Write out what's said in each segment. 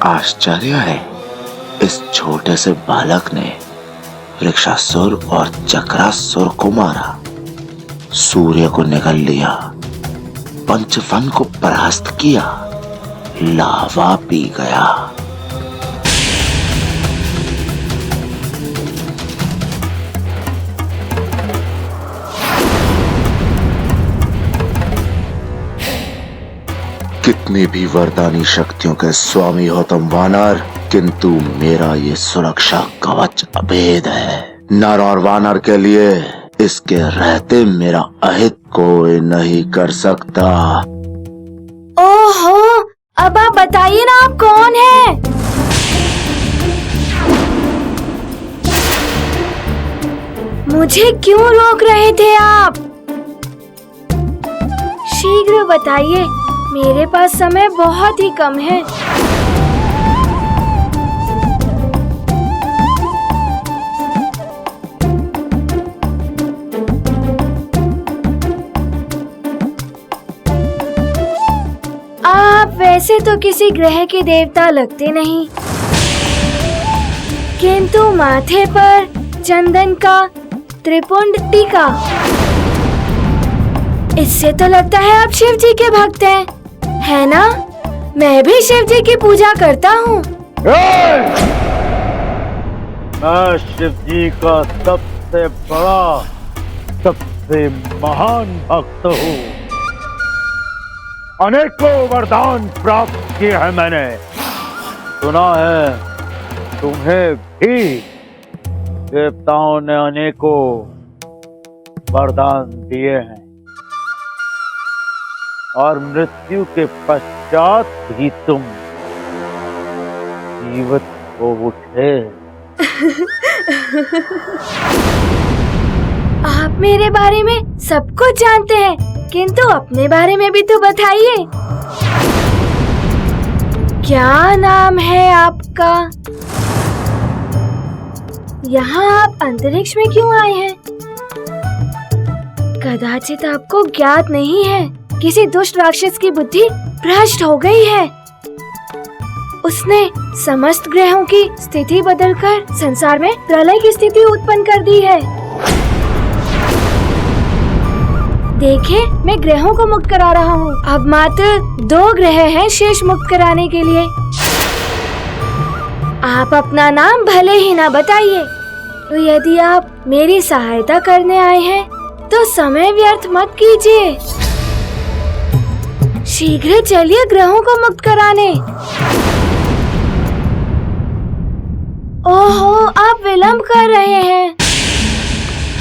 आश्चर्य है, इस छोटे से बालक ने वृक्षासुर और चक्रासुर को मारा, सूर्य को निगल लिया, पंचवन को परास्त किया, लावा पी गया। कितनी भी वरदानी शक्तियों के स्वामी हो तुम वानर, किंतु मेरा ये सुरक्षा कवच अभेद है। नर और वानर के लिए इसके रहते मेरा अहित कोई नहीं कर सकता। ओहो, अब आप बताइए ना, आप कौन हैं? मुझे क्यों रोक रहे थे आप? शीघ्र बताइए, मेरे पास समय बहुत ही कम है। आप वैसे तो किसी ग्रह के देवता लगते नहीं, किंतु माथे पर चंदन का त्रिपुंड टीका, इससे तो लगता है आप शिव जी के भक्त हैं, है ना? मैं भी शिव जी की पूजा करता हूँ। मैं शिव जी का सबसे बड़ा, सबसे महान भक्त हूँ। अनेकों वरदान प्राप्त किए हैं मैंने। सुना है तुम्हें भी देवताओं ने अनेकों वरदान दिए हैं, और मृत्यु के पश्चात भी तुम जीवित हो उठे। आप मेरे बारे में सब कुछ जानते हैं, किंतु अपने बारे में भी तो बताइए। क्या नाम है आपका? यहाँ आप अंतरिक्ष में क्यों आए हैं? कदाचित आपको ज्ञात नहीं है, किसी दुष्ट राक्षस की बुद्धि भ्रष्ट हो गई है। उसने समस्त ग्रहों की स्थिति बदलकर संसार में प्रलय की स्थिति उत्पन्न कर दी है। देखिए, मैं ग्रहों को मुक्त करा रहा हूँ। अब मात्र 2 ग्रह हैं शेष मुक्त कराने के लिए। आप अपना नाम भले ही ना बताइए, तो यदि आप मेरी सहायता करने आए हैं तो समय व्यर्थ मत कीजिए। शीघ्र चलिए ग्रहों को मुक्त कराने। ओहो, आप विलंब कर रहे हैं।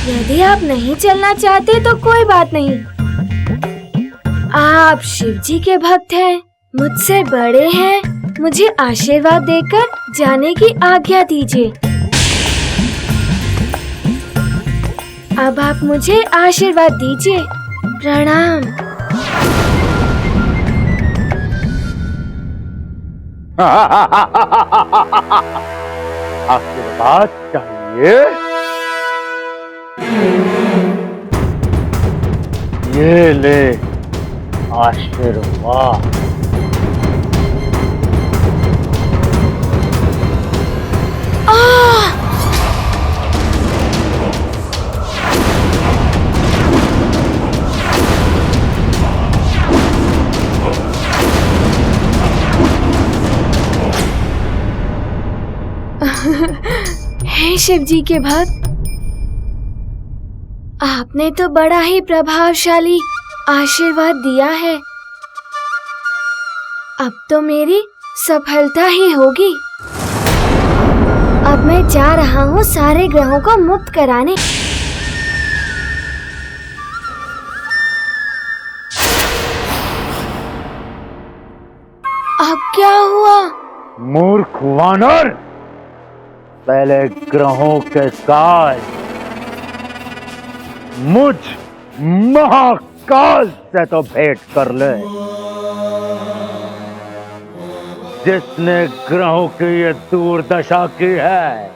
यदि आप नहीं चलना चाहते तो कोई बात नहीं। आप शिव जी के भक्त हैं, मुझसे बड़े हैं, मुझे आशीर्वाद देकर जाने की आज्ञा दीजिए। अब आप मुझे आशीर्वाद दीजिए। प्रणाम। आशीर्वाद चाहिए? ये ले आशीर्वाद। हे शिव जी के भक्त, आपने तो बड़ा ही प्रभावशाली आशीर्वाद दिया है। अब तो मेरी सफलता ही होगी। अब मैं जा रहा हूँ सारे ग्रहों को मुक्त कराने। अब क्या हुआ? मूर्ख वानर, पहले ग्रहों के काल मुझ महाकाल से तो भेंट कर ले, जिसने ग्रहों की ये दुर्दशा की है।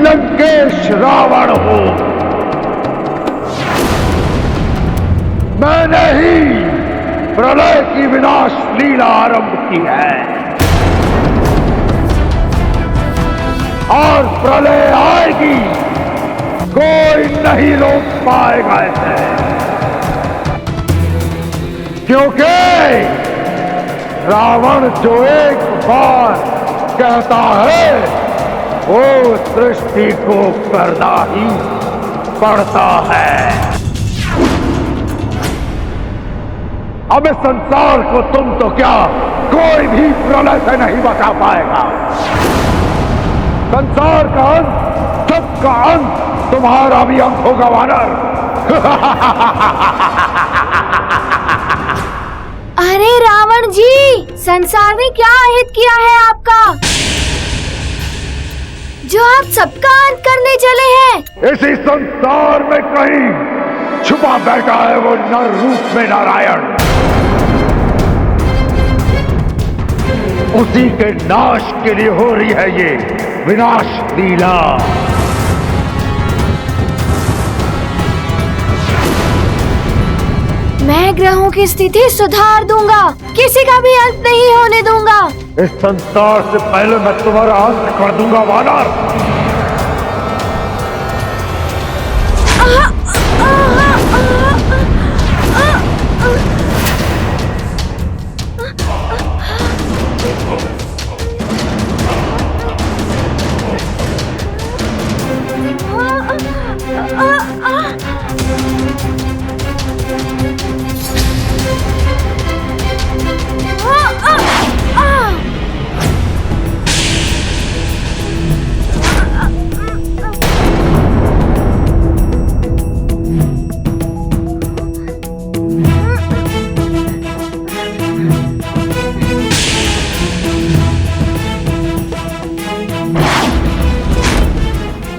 लंकेश रावण हूं। मैंने ही प्रलय की विनाश लीला आरंभ की है और प्रलय आएगी, कोई नहीं रोक पाएगा इसे, क्योंकि रावण जो एक बार कहता है वो सृष्टि को करना ही पड़ता है। अब इस संसार को तुम तो क्या, कोई भी प्रलय से नहीं बचा पाएगा। संसार का अंत, सबका अंत, तुम्हारा भी अंत होगा वानर। अरे रावण जी, संसार ने क्या अहित किया है आपका, जो आप सबका अंत करने चले हैं? इसी संसार में कहीं छुपा बैठा है वो नर रूप में नारायण। उसी के नाश के लिए हो रही है ये विनाश लीला। मैं ग्रहों की स्थिति सुधार दूंगा, किसी का भी अंत नहीं होने दूंगा। इस संसार से पहले मैं तुम्हारा अंत कर दूंगा वानर।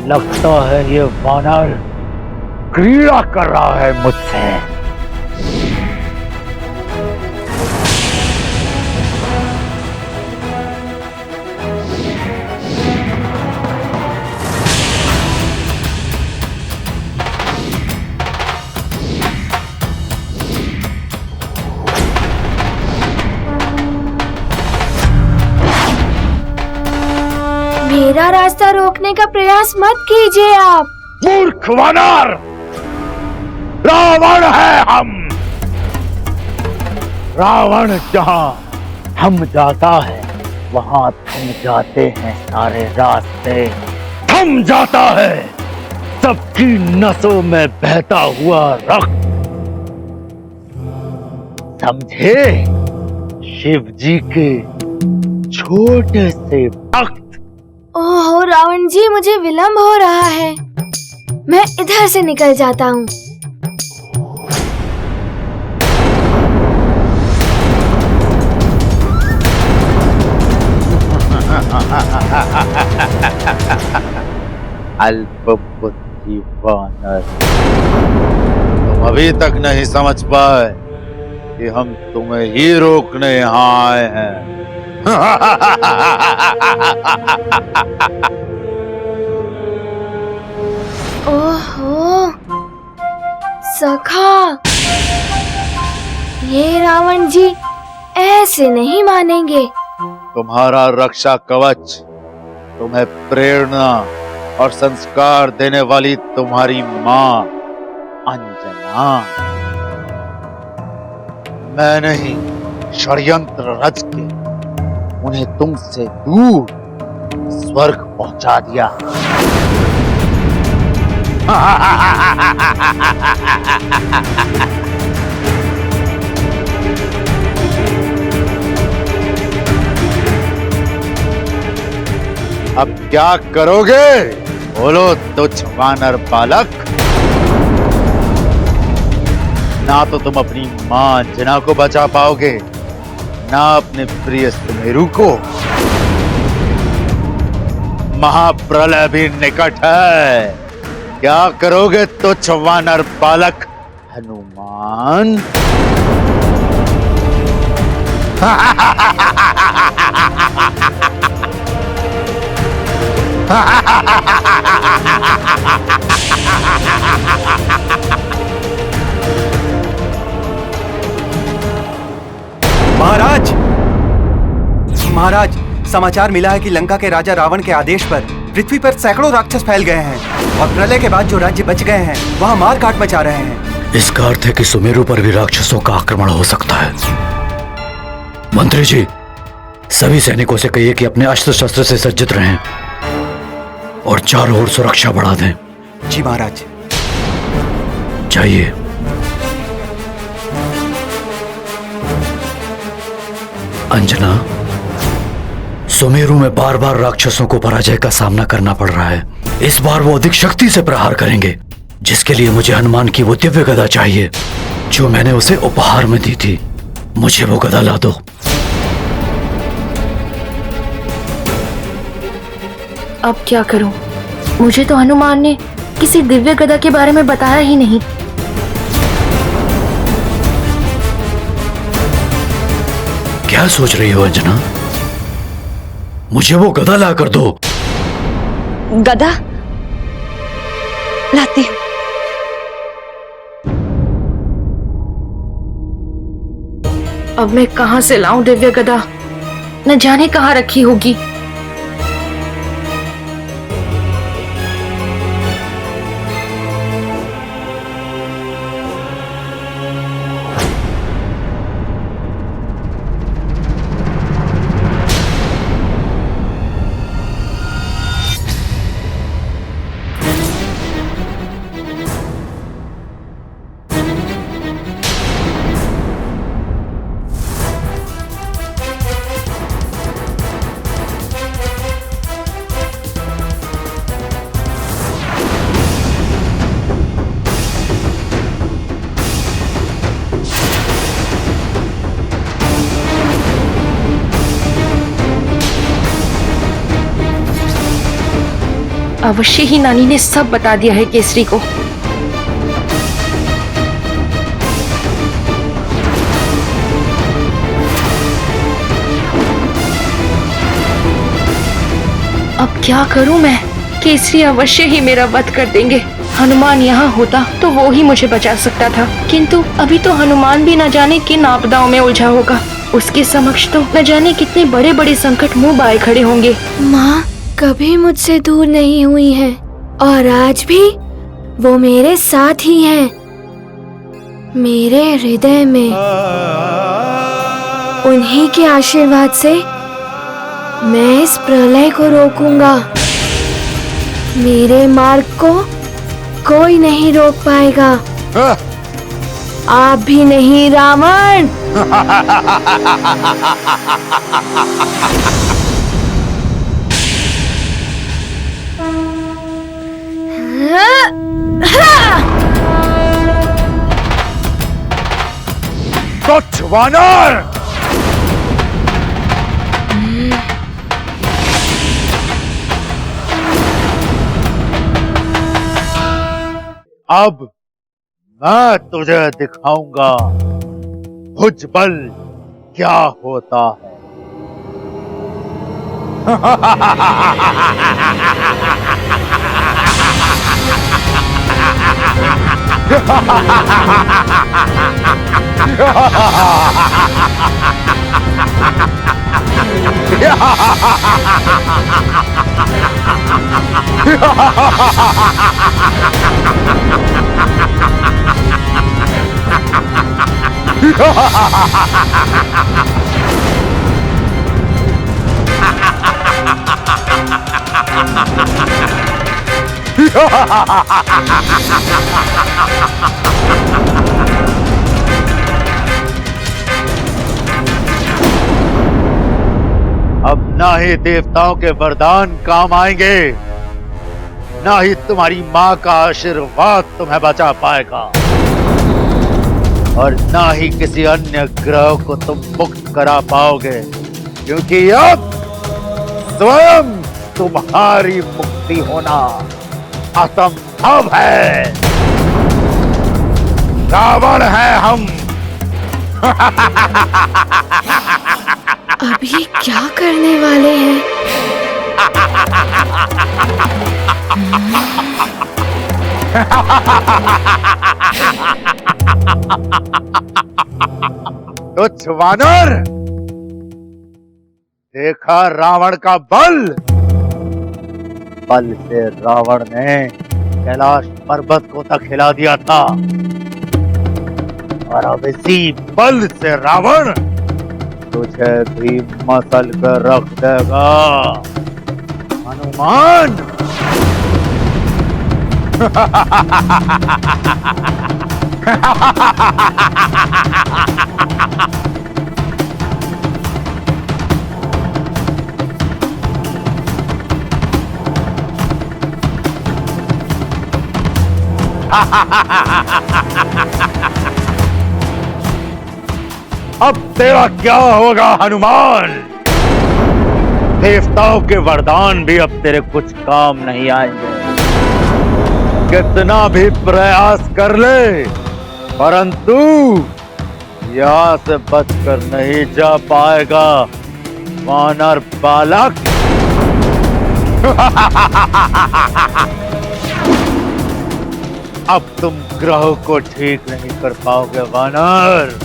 लगता है ये वानर क्रीड़ा कर रहा है मुझसे। मेरा रास्ता रोकने का प्रयास मत कीजिए आप। मूर्ख वानर, रावण है हम। रावण जहां हम जाता है वहां थम जाते हैं सारे रास्ते, थम जाता है सबकी नसों में बहता हुआ रक्त। समझे? शिव जी के छोटे से भक्त। ओहो रावण जी, मुझे विलंब हो रहा है, मैं इधर से निकल जाता हूँ। अल्पबुद्धि वानर, तुम अभी तक नहीं समझ पाए कि हम तुम्हें ही रोकने यहाँ आए हैं। ओहो सखा, ये रावण जी ऐसे नहीं मानेंगे। तुम्हारा रक्षा कवच, तुम्हें प्रेरणा और संस्कार देने वाली तुम्हारी माँ अंजना, मैंने ही षड्यंत्र रच के उन्हें तुमसे दूर स्वर्ग पहुंचा दिया। अब क्या करोगे? बोलो तुच्छ वानर बालक। ना तो तुम अपनी मां अंजना को बचा पाओगे, ना अपने प्रिय सुमेरु को। महाप्रलय भी निकट है। क्या करोगे तुच्छ वानर बालक हनुमान? महाराज, समाचार मिला है कि लंका के राजा रावण के आदेश पर पृथ्वी पर सैकड़ों राक्षस फैल गए हैं और प्रलय के बाद जो राज्य बच गए हैं वहाँ मार काट मचा रहे हैं। इसका अर्थ है कि सुमेरु पर भी राक्षसों का आक्रमण हो सकता है। मंत्री जी, सभी सैनिकों से कहिए कि अपने अस्त्र शस्त्र से सज्जित रहें और चारों ओर सुरक्षा बढ़ा दें। जी महाराज। जाइए। अंजना, सुमेरु में बार बार राक्षसों को पराजय का सामना करना पड़ रहा है। इस बार वो अधिक शक्ति से प्रहार करेंगे, जिसके लिए मुझे हनुमान की वो दिव्य गदा चाहिए जो मैंने उसे उपहार में दी थी। मुझे वो गदा ला दो। अब क्या करूं? मुझे तो हनुमान ने किसी दिव्य गदा के बारे में बताया ही नहीं। क्या सोच रही हो अंजना? मुझे वो गदा ला कर दो। गदा लाती हूं। अब मैं कहां से लाऊं दिव्य गदा? न जाने कहां रखी होगी। अवश्य ही नानी ने सब बता दिया है केसरी को। अब क्या करूं मैं? केसरी अवश्य ही मेरा वध कर देंगे। हनुमान यहाँ होता तो वो ही मुझे बचा सकता था, किंतु अभी तो हनुमान भी न जाने किन आपदाओं में उलझा होगा। उसके समक्ष तो न जाने कितने बड़े बड़े संकट मुंह बाए खड़े होंगे। माँ कभी मुझसे दूर नहीं हुई हैं और आज भी वो मेरे साथ ही हैं, मेरे हृदय में। उन्हीं के आशीर्वाद से मैं इस प्रलय को रोकूंगा। मेरे मार्ग को कोई नहीं रोक पाएगा, आप भी नहीं रावण। तुच्छ वानर! अब मैं तुझे दिखाऊंगा भुजबल क्या होता है। अब ना ही देवताओं के वरदान काम आएंगे, ना ही तुम्हारी माँ का आशीर्वाद तुम्हें बचा पाएगा, और ना ही किसी अन्य ग्रह को तुम मुक्त करा पाओगे, क्योंकि अब स्वयं तुम्हारी मुक्ति होना असंभव है। रावण है हम। अब ये क्या करने वाले हैं? तुच्छ वानर, देखा रावण का बल। बल से रावण ने कैलाश पर्वत को तक हिला दिया था और अब इसी बल से रावण तुझे भी मसल कर रख देगा हनुमान। अब तेरा क्या होगा हनुमान? देवताओं के वरदान भी अब तेरे कुछ काम नहीं आएंगे। कितना भी प्रयास कर ले परंतु यहां से बचकर नहीं जा पाएगा वानर बालक। अब तुम ग्रहों को ठीक नहीं कर पाओगे वानर।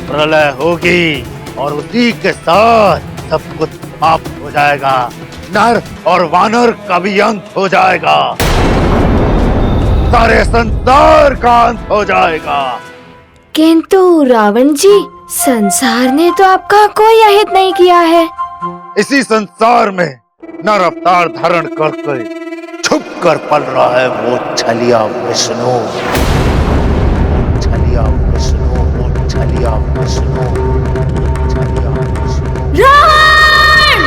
प्रलय होगी और उसी के साथ सब कुछ समाप्त हो जाएगा। नर और वानर का भी अंत हो जाएगा। सारे संसार का अंत हो जाएगा। किंतु रावण जी, संसार ने तो आपका कोई अहित नहीं किया है। इसी संसार में नर अवतार धारण करके छुप कर पल रहा है वो छलिया विष्णु। छलिया विष्णु, वो छलिया विष्णु, छलिया विष्णु। रावण!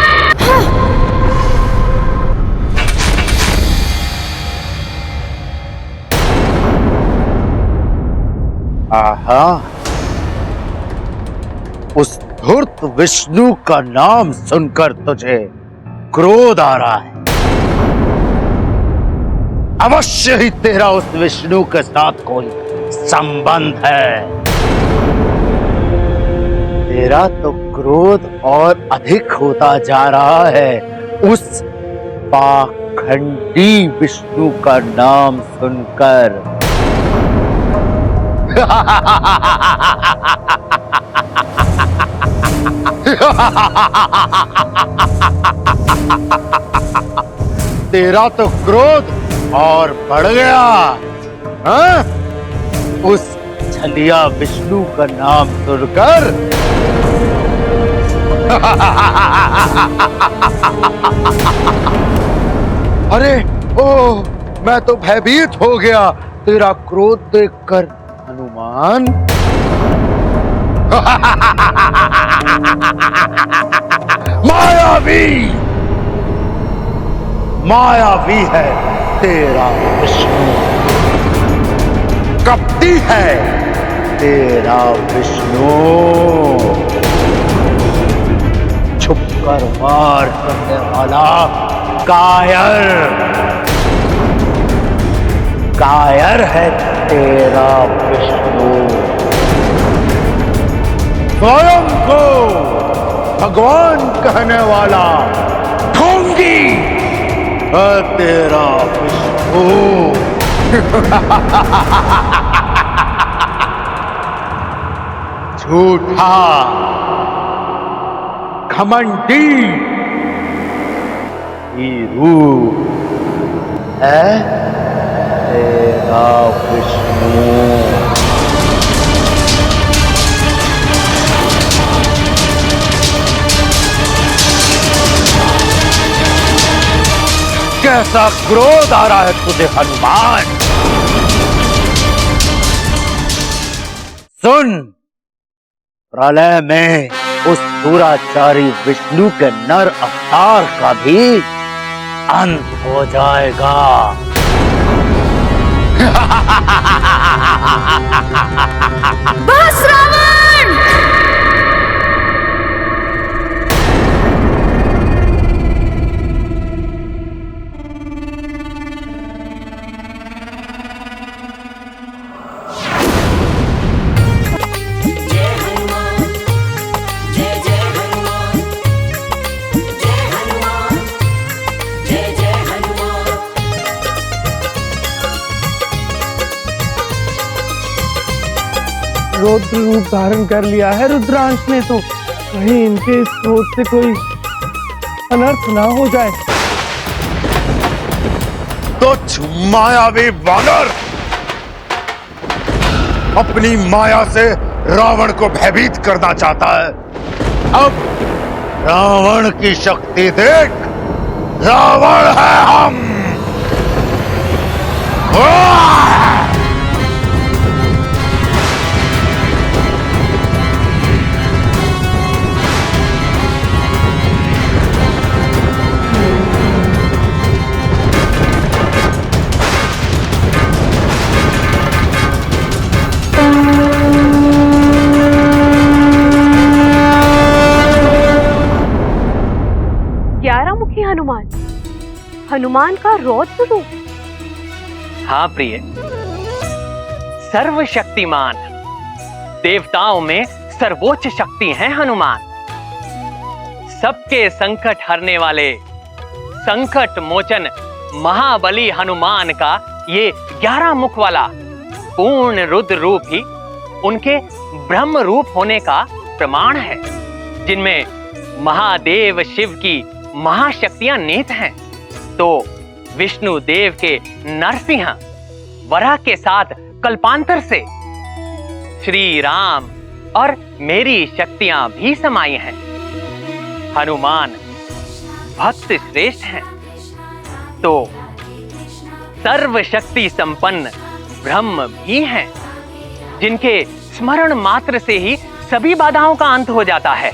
आहा, उस धूर्त विष्णु का नाम सुनकर तुझे क्रोध आ रहा है। अवश्य ही तेरा उस विष्णु के साथ कोई संबंध है। तेरा तो क्रोध और अधिक होता जा रहा है उस पाखंडी विष्णु का नाम सुनकर। तेरा तो क्रोध और बढ़ गया, हाँ? उस छलिया विष्णु का नाम सुनकर। अरे ओ, मैं तो भयभीत हो गया तेरा क्रोध देखकर हनुमान। मायावी, मायावी है तेरा विष्णु, कपटी है तेरा विष्णु, छुपकर वार करने वाला कायर, कायर है तेरा विष्णु। स्वयं को भगवान कहने वाला ढोंगी है तेरा विष्णु। झूठा, घमंडी रूप है तेरा विष्णु। कैसा क्रोध आ रहा है तुझे हनुमान? सुन, प्रलय में उस दुराचारी विष्णु के नर अवतार का भी अंत हो जाएगा। बस रावण! रौद्र रूप धारण कर लिया है रुद्रांश ने तो। कहीं इनके इस क्रोध से कोई अनर्थ ना हो जाए। तुच्छ मायावी वानर, अपनी माया से रावण को भयभीत करना चाहता है। अब रावण की शक्ति देख, रावण है हम। ग्यारहमुखी हनुमान, हनुमान का रौद्र रूप। हाँ प्रिय, सर्वशक्तिमान, देवताओं में सर्वोच्च शक्ति है हनुमान। सबके संकट हरने वाले, संकट मोचन महाबली हनुमान का ये 11 मुख वाला पूर्ण रुद्र रूप ही उनके ब्रह्म रूप होने का प्रमाण है, जिनमें महादेव शिव की महाशक्तियां निहित हैं। तो विष्णु देव के नरसिंह वराह के साथ कल्पांतर से श्री राम और मेरी शक्तियां भी समाई हैं। हनुमान भक्त श्रेष्ठ हैं, तो सर्वशक्ति संपन्न ब्रह्म भी हैं, जिनके स्मरण मात्र से ही सभी बाधाओं का अंत हो जाता है।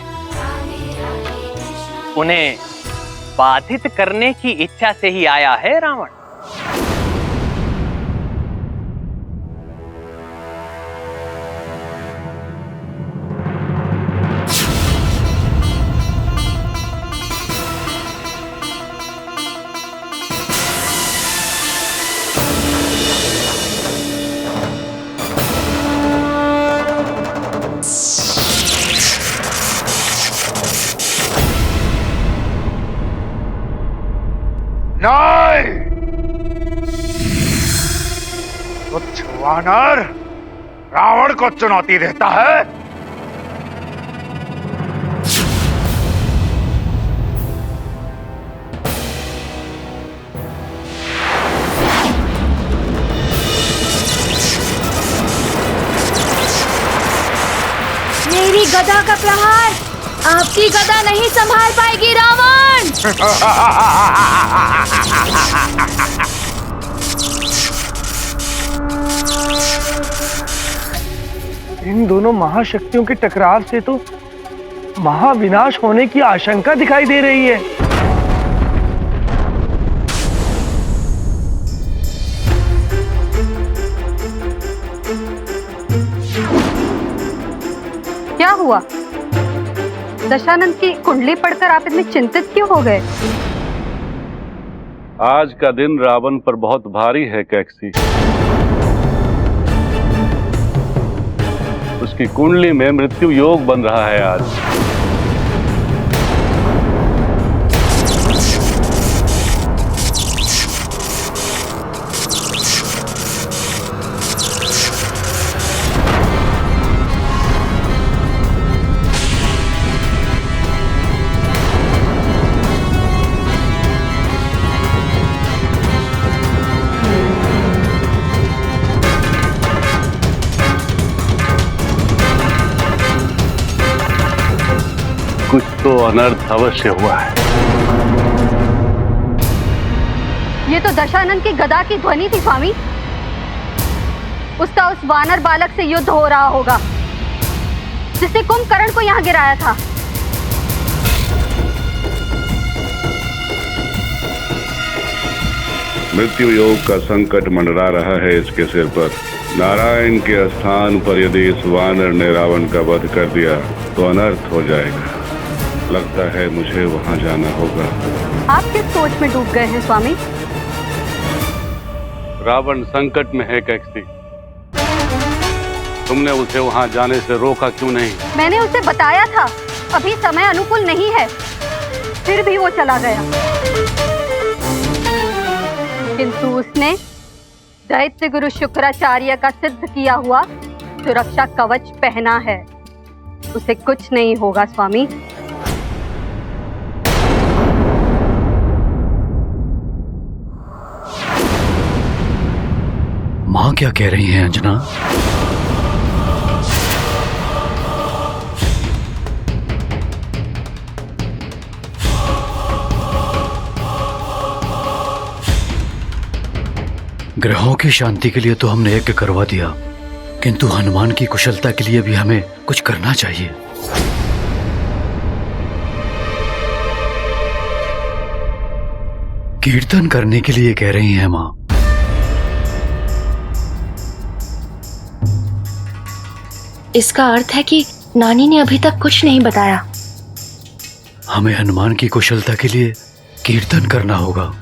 उन्हें बाधित करने की इच्छा से ही आया है रावण। नहीं, तुच्छ वानर रावण को चुनौती देता है। मेरी गदा का प्रहार आपकी गदा नहीं संभाल पाएगी रावण। इन दोनों महाशक्तियों के टकराव से तो महाविनाश होने की आशंका दिखाई दे रही है। क्या हुआ? दशानंद की कुंडली पढ़कर आप इतने चिंतित क्यों हो गए? आज का दिन रावण पर बहुत भारी है कैकसी। उसकी कुंडली में मृत्यु योग बन रहा है आज। कुछ तो अनर्थ अवश्य हुआ है। ये तो दशानंद की गदा की ध्वनि थी स्वामी। उसका उस वानर बालक से युद्ध हो रहा होगा, जिसने कुंभकर्ण को यहाँ गिराया था। मृत्यु योग का संकट मंडरा रहा है इसके सिर पर। नारायण के स्थान पर यदि इस वानर ने रावण का वध कर दिया तो अनर्थ हो जाएगा। लगता है मुझे वहां जाना होगा। आप किस सोच में डूब गए हैं स्वामी? रावण संकट में है कैकसी। तुमने उसे वहां जाने से रोका क्यों नहीं? मैंने उसे बताया था अभी समय अनुकूल नहीं है, फिर भी वो चला गया। किंतु उसने दैत्य गुरु शुक्राचार्य का सिद्ध किया हुआ सुरक्षा कवच पहना है। उसे कुछ नहीं होगा स्वामी। माँ क्या कह रही हैं अंजना? ग्रहों की शांति के लिए तो हमने यज्ञ करवा दिया, किंतु हनुमान की कुशलता के लिए भी हमें कुछ करना चाहिए। कीर्तन करने के लिए कह रही हैं माँ। इसका अर्थ है कि नानी ने अभी तक कुछ नहीं बताया। हमें हनुमान की कुशलता के लिए कीर्तन करना होगा।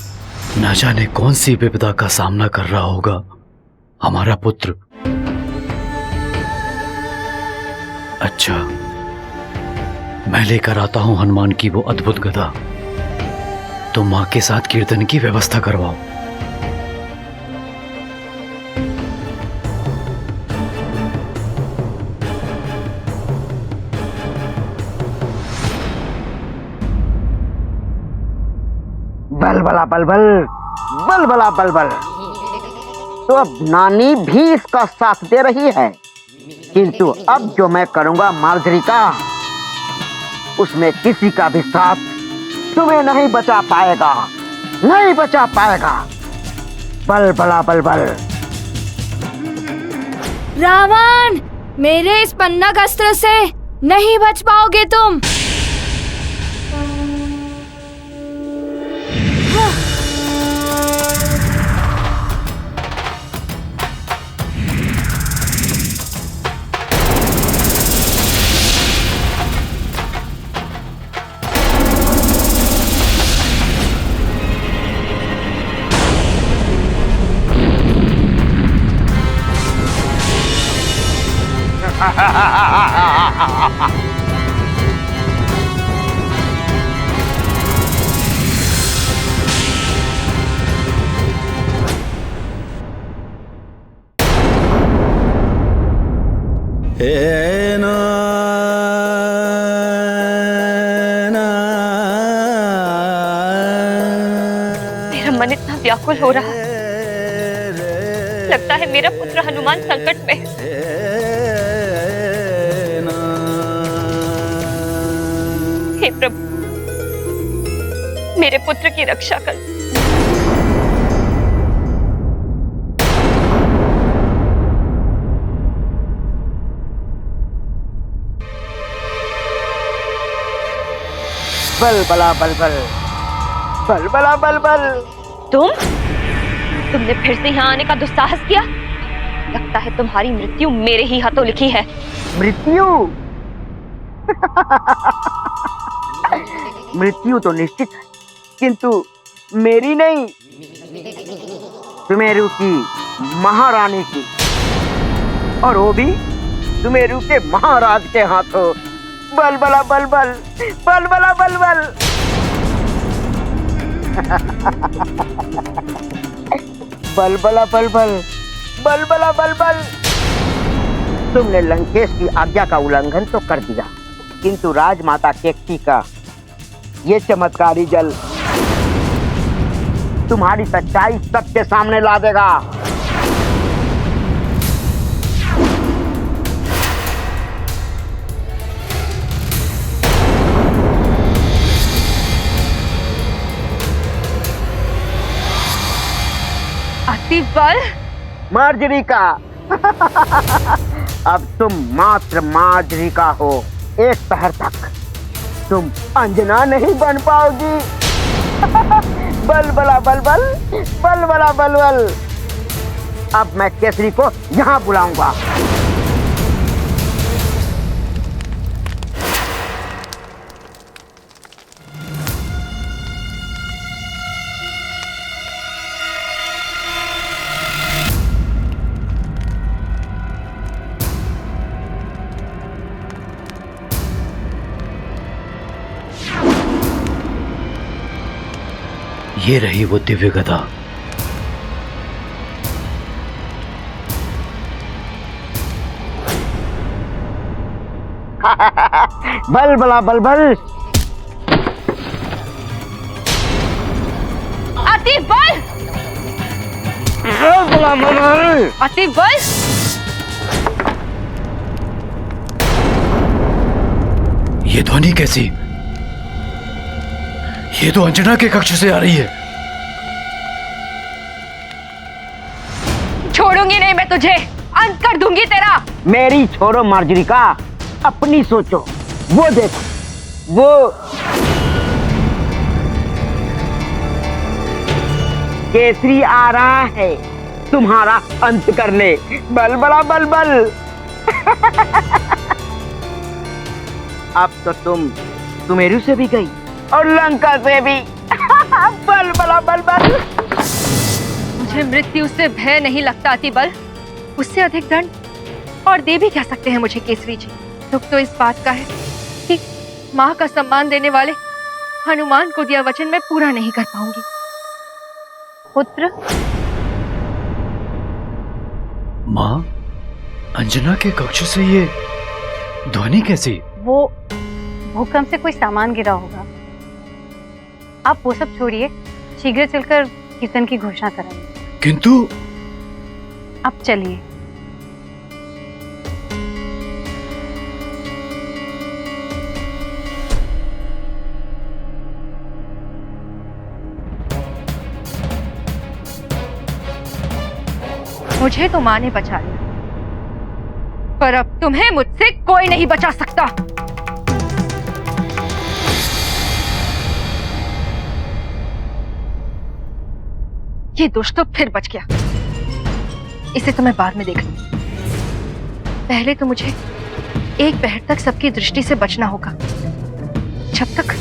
न जाने कौन सी विपदा का सामना कर रहा होगा हमारा पुत्र। अच्छा, मैं लेकर आता हूं हनुमान की वो अद्भुत गदा। तुम मां के साथ कीर्तन की व्यवस्था करवाओ। बलबला बलबल, बलबला बलबल। तो अब नानी भी इसका साथ दे रही है, किंतु अब जो मैं करूंगा मार्जरी का, उसमें किसी का भी साथ तुम्हें नहीं बचा पाएगा, नहीं बचा पाएगा। बलबला बलबल। रावण, मेरे इस पन्नग अस्त्र से नहीं बच पाओगे तुम। मेरा मन इतना व्याकुल हो रहा है, लगता है मेरा पुत्र हनुमान संकट में है। हे प्रभु, मेरे पुत्र की रक्षा कर। बलबला बलबल, बलबला बलबल। तुमने फिर से यहाँ आने का दुस्साहस किया। लगता है तुम्हारी मृत्यु मेरे ही हाथों लिखी है। मृत्यु? मृत्यु तो निश्चित है, किंतु मेरी नहीं, सुमेरु की महारानी की, और वो भी सुमेरु के महाराज के हाथों। बलबला बलबल, बलबला बलबल। बलबला बलबल, बलबला बलबल। तुमने लंकेश की आज्ञा का उल्लंघन तो कर दिया, किंतु राजमाता केकटी का ये चमत्कारी जल तुम्हारी सच्चाई सबके सामने ला देगा। अति बल मार्जरी का। अब तुम मात्र मार्जरी का हो। एक पहर तक तुम अंजना नहीं बन पाओगी। बलबला बलबल, बलबला बलबल। अब मैं केसरी को यहाँ बुलाऊंगा। ये रही वो दिव्य गदा। बल बला बल बल। अति बल, बल बला बल बल। अति बल। ये ध्वनि कैसी? ये तो अंजना के कक्ष से आ रही है। छोड़ूंगी नहीं मैं तुझे, अंत कर दूंगी तेरा। मेरी छोड़ो मार्जरिका, अपनी सोचो। वो देखो, वो केसरी आ रहा है तुम्हारा अंत करने। बल बला बल बल। अब तो तुम सुमेरु से भी गई और लंका से भी। बल बला बल बल। मुझे मृत्यु से भय नहीं लगता अति बल, उससे अधिक दंड और दे भी क्या सकते हैं मुझे केसरी जी। दुख तो इस बात का है कि माँ का सम्मान देने वाले हनुमान को दिया वचन मैं पूरा नहीं कर पाऊंगी। पुत्र, माँ, अंजना के कक्ष से ये ध्वनि कैसी? वो भूकंप से कोई सामान गिरा होगा। आप वो सब छोड़िए, शीघ्र चलकर कीर्तन की घोषणा कराइए। किंतु अब चलिए। मुझे तो माँ ने बचा लिया, पर अब तुम्हें मुझसे कोई नहीं बचा सकता। ये दुष्ट तो फिर बच गया, इसे तो मैं बाद में देख लूंगी। पहले तो मुझे एक पहर तक सबकी दृष्टि से बचना होगा, जब तक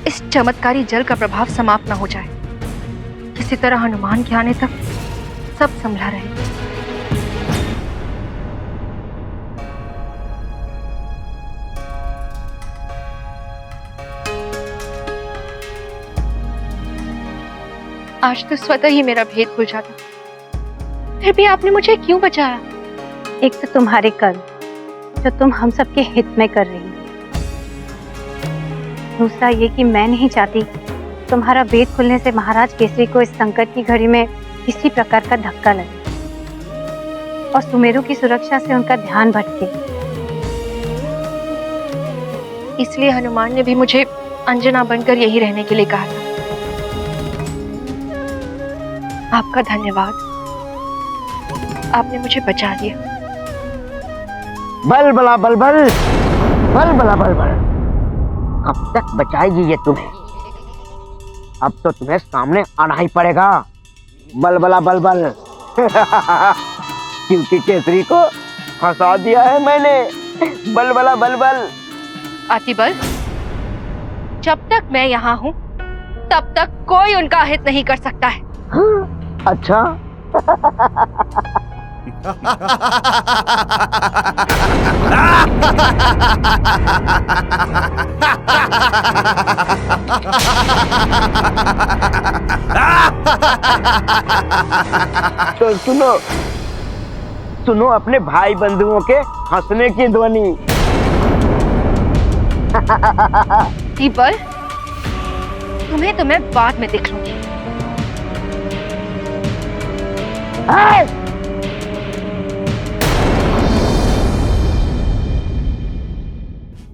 इस चमत्कारी जल का प्रभाव समाप्त न हो जाए। किसी तरह हनुमान के आने तक सब संभला रहे। आज तो स्वतः ही मेरा भेद खुल जाता, फिर भी आपने मुझे क्यों बचाया? एक तो तुम्हारे कर्म जो तुम हम सबके हित में कर रही हो, दूसरा ये कि मैं नहीं चाहती तुम्हारा भेद खुलने से महाराज केसरी को इस संकट की घड़ी में किसी प्रकार का धक्का लगे और सुमेरु की सुरक्षा से उनका ध्यान भटके। इसलिए हनुमान ने भी मुझे अंजना बनकर यही रहने के लिए कहा था। आपका धन्यवाद, आपने मुझे बचा लिया। बल बला बल बल, बल बला बल बल। कब तक बचाएगी ये तुम्हें? अब तो तुम्हें सामने आना ही पड़ेगा। बल बला बल बल। क्योंकि केसरी को फंसा दिया है मैंने। बल बला बल बल। अति बल, जब तक मैं यहाँ हूँ तब तक कोई उनका हित नहीं कर सकता है। अच्छा। तो सुनो सुनो अपने भाई बंधुओं के हंसने की ध्वनि। बल, तुम्हें तो मैं बाद में देख लूंगी।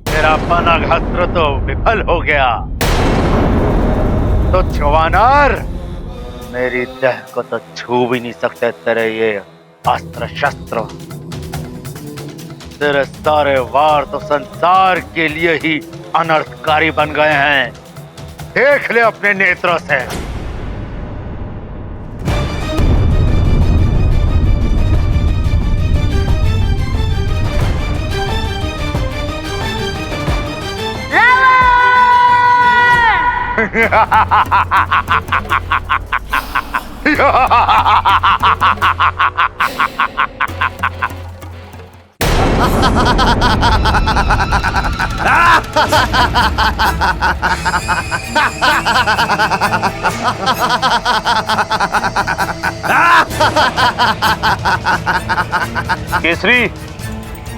तेरा पनाघास्त्र तो विफल हो गया। तो जवानर, मेरी देह को तो छू भी नहीं सकते तेरे ये अस्त्र शस्त्र। तेरे सारे वार तो संसार के लिए ही अनर्थकारी बन गए हैं। देख ले अपने नेत्रों से। केसरी,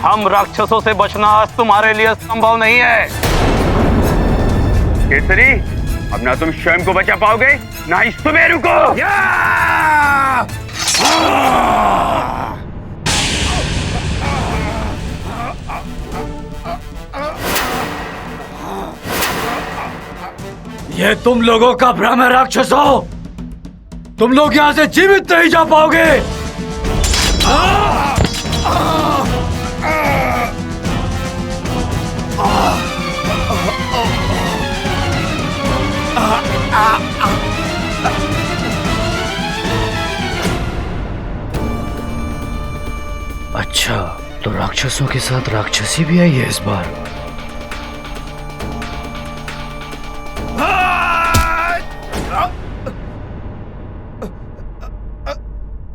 हम राक्षसों से बचना आज तुम्हारे लिए संभव नहीं है। केसरी, अब ना तुम स्वयं को बचा पाओगे ना इस सुमेरु को। ये तुम लोगों का भ्रम है राक्षसों। तुम लोग यहाँ से जीवित नहीं जा पाओगे। अच्छा, तो राक्षसों के साथ राक्षसी भी आई है इस बार।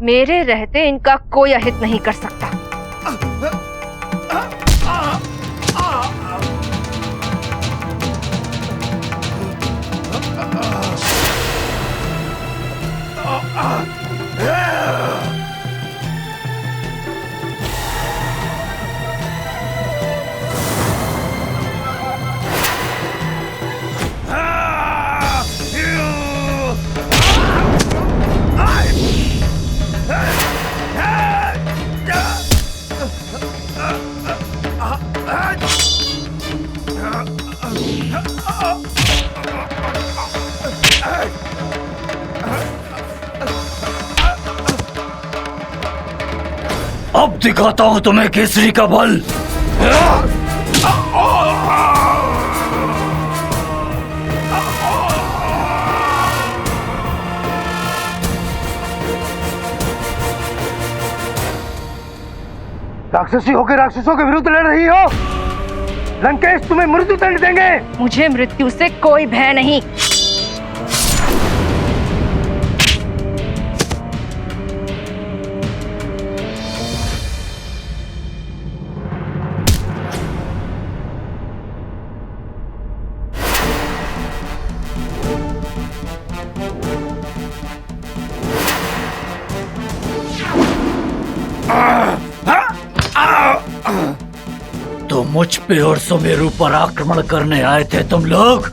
मेरे रहते इनका कोई अहित नहीं कर सकता। अब दिखाता हूं तुम्हें केसरी का बल। राक्षसी होकर राक्षसों के विरुद्ध लड़ रही हो। लंकेश तुम्हें मृत्यु दंड देंगे। मुझे मृत्यु से कोई भय नहीं। तो मुझ पे और सुमेरु पर आक्रमण करने आए थे तुम लोग।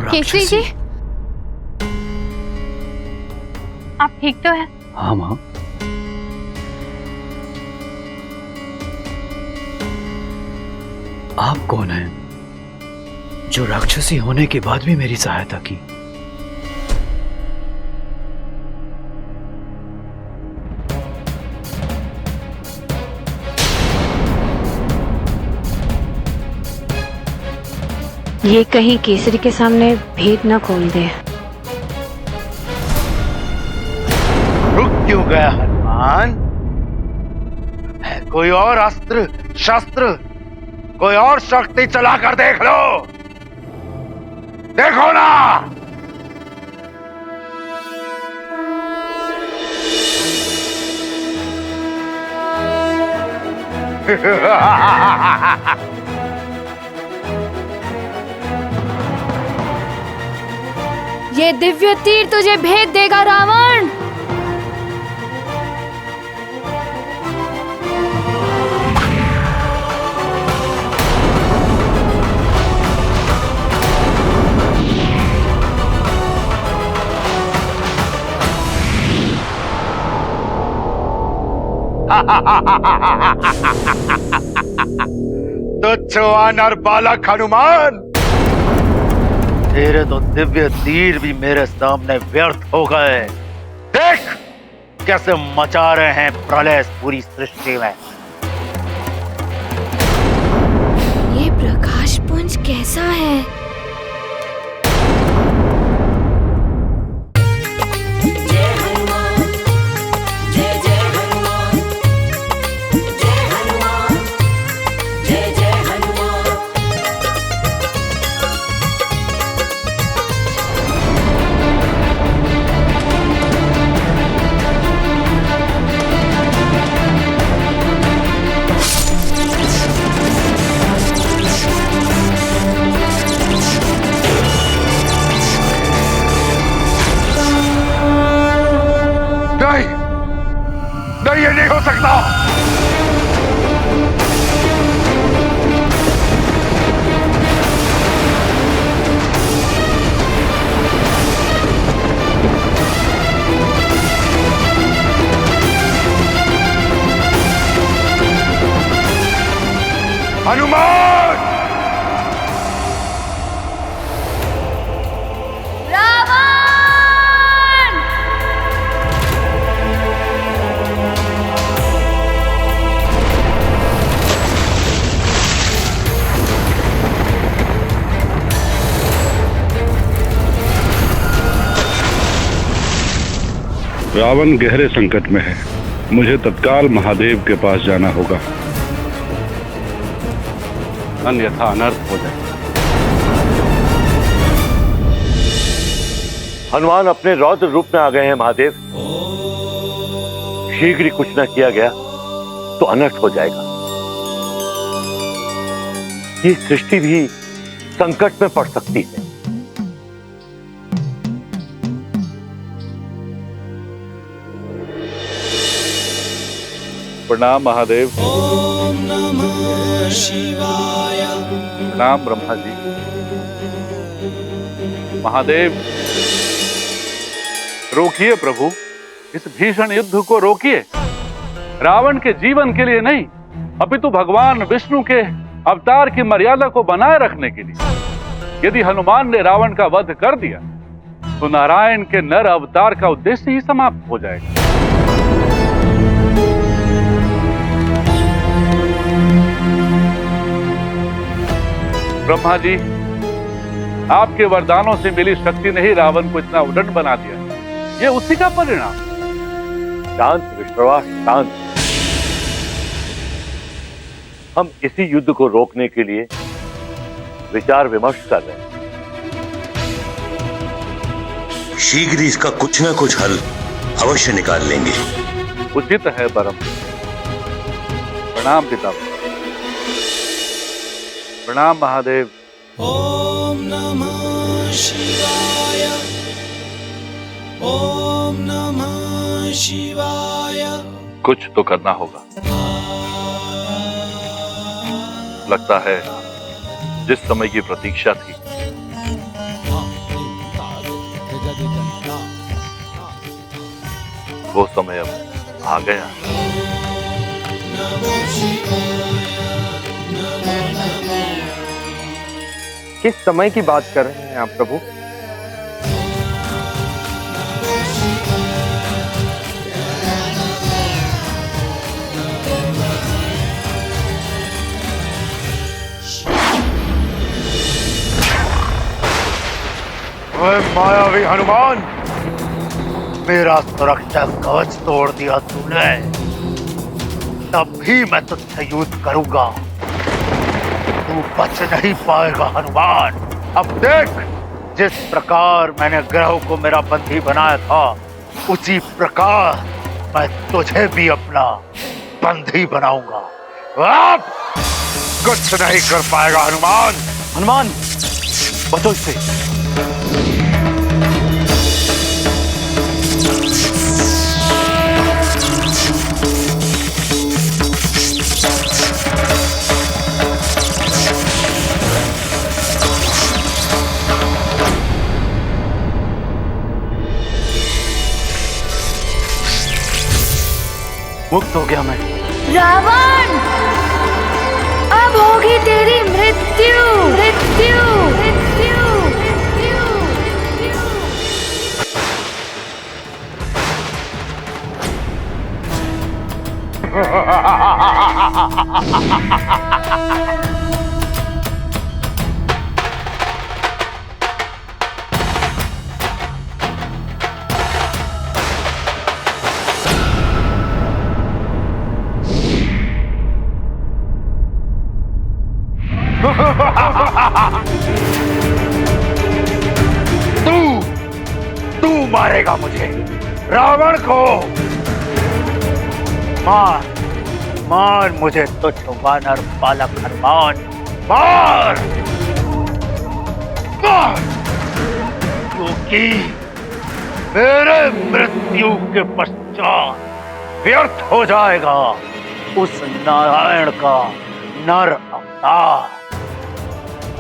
केसरी जी, आप ठीक तो हैं? हाँ माँ। आप कौन हैं जो राक्षसी होने के बाद भी मेरी सहायता की? ये कहीं केसरी के सामने भेद न खोल दे। रुक क्यों गया हनुमान? है कोई और अस्त्र शस्त्र, कोई और शक्ति चलाकर देख लो। देखो ना। ये दिव्य तीर तुझे भेद देगा रावण। तुच्छ वानर बालक हनुमान, तेरे तो दिव्य तीर भी मेरे सामने व्यर्थ हो गए। देख कैसे मचा रहे हैं प्रलय पूरी सृष्टि में। ये प्रकाश पुंज कैसा है? नहीं, ये नहीं हो सकता। हनुमान! रावण गहरे संकट में है। मुझे तत्काल महादेव के पास जाना होगा, अन्यथा अनर्थ हो जाए। हनुमान अपने रौद्र रूप में आ गए हैं महादेव। शीघ्र ही कुछ न किया गया तो अनर्थ हो जाएगा। ये सृष्टि भी संकट में पड़ सकती है। प्रणाम महादेव। ओम नमः शिवाय। प्रणाम ब्रह्मा जी। महादेव, रोकिए प्रभु, इस भीषण युद्ध को रोकिए। रावण के जीवन के लिए नहीं, अपितु भगवान विष्णु के अवतार की मर्यादा को बनाए रखने के लिए। यदि हनुमान ने रावण का वध कर दिया तो नारायण के नर अवतार का उद्देश्य ही समाप्त हो जाएगा। ब्रह्मा जी, आपके वरदानों से मिली शक्ति ने ही रावण को इतना उद्दंड बना दिया। ये उसी का परिणाम। शांत विश्वास, शांत। हम इसी युद्ध को रोकने के लिए विचार विमर्श कर रहे हैं। शीघ्र ही इसका कुछ ना कुछ हल अवश्य निकाल लेंगे। उचित है परम। प्रणाम पिता। प्रणाम महादेव। ओम नमः शिवाय। ओम नमः शिवाय। कुछ तो करना होगा। लगता है जिस समय की प्रतीक्षा थी वो समय अब आ गया। किस समय की बात कर रहे हैं आप प्रभु? मायावी हनुमान, मेरा सुरक्षा कवच तोड़ दिया तूने, तब भी मैं तुझसे युद्ध करूंगा। तू बच नहीं पाएगा हनुमान। अब देख, जिस प्रकार मैंने ग्रह को मेरा बंदी बनाया था, उसी प्रकार मैं तुझे भी अपना बंदी बनाऊंगा। अब कुछ नहीं कर पाएगा हनुमान। हनुमान, बचो इससे। मुक्त हो गया मैं। रावण, अब होगी तेरी मृत्यु, मृत्यु, मृत्यु, तू मारेगा मुझे, रावण को। मार मार मुझे तुच्छ वानर बालक हनुमान, मार मार, क्योंकि मेरे मृत्यु के पश्चात व्यर्थ हो जाएगा उस नारायण का नर अवतार,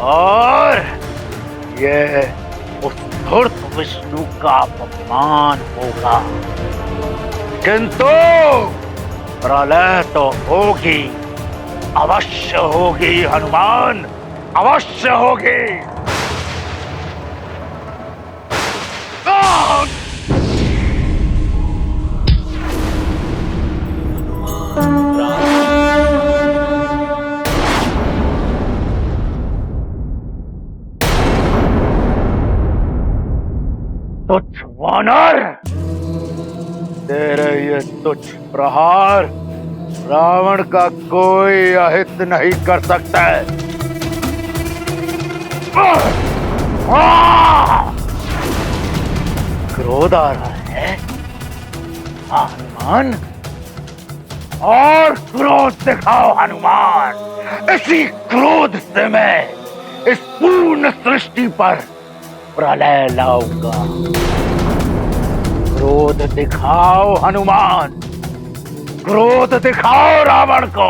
और ये उस धूर्त विष्णु का अपमान होगा। किंतु प्रलय तो होगी, अवश्य होगी हनुमान, अवश्य होगी। तुच्छ वानर, तेरे ये तुच्छ प्रहार रावण का कोई अहित नहीं कर सकता है। क्रोध आ रहा है हनुमान, और क्रोध दिखाओ हनुमान। इसी क्रोध से मैं इस पूर्ण सृष्टि पर प्रलय लाऊंगा। क्रोध दिखाओ हनुमान, क्रोध दिखाओ रावण को।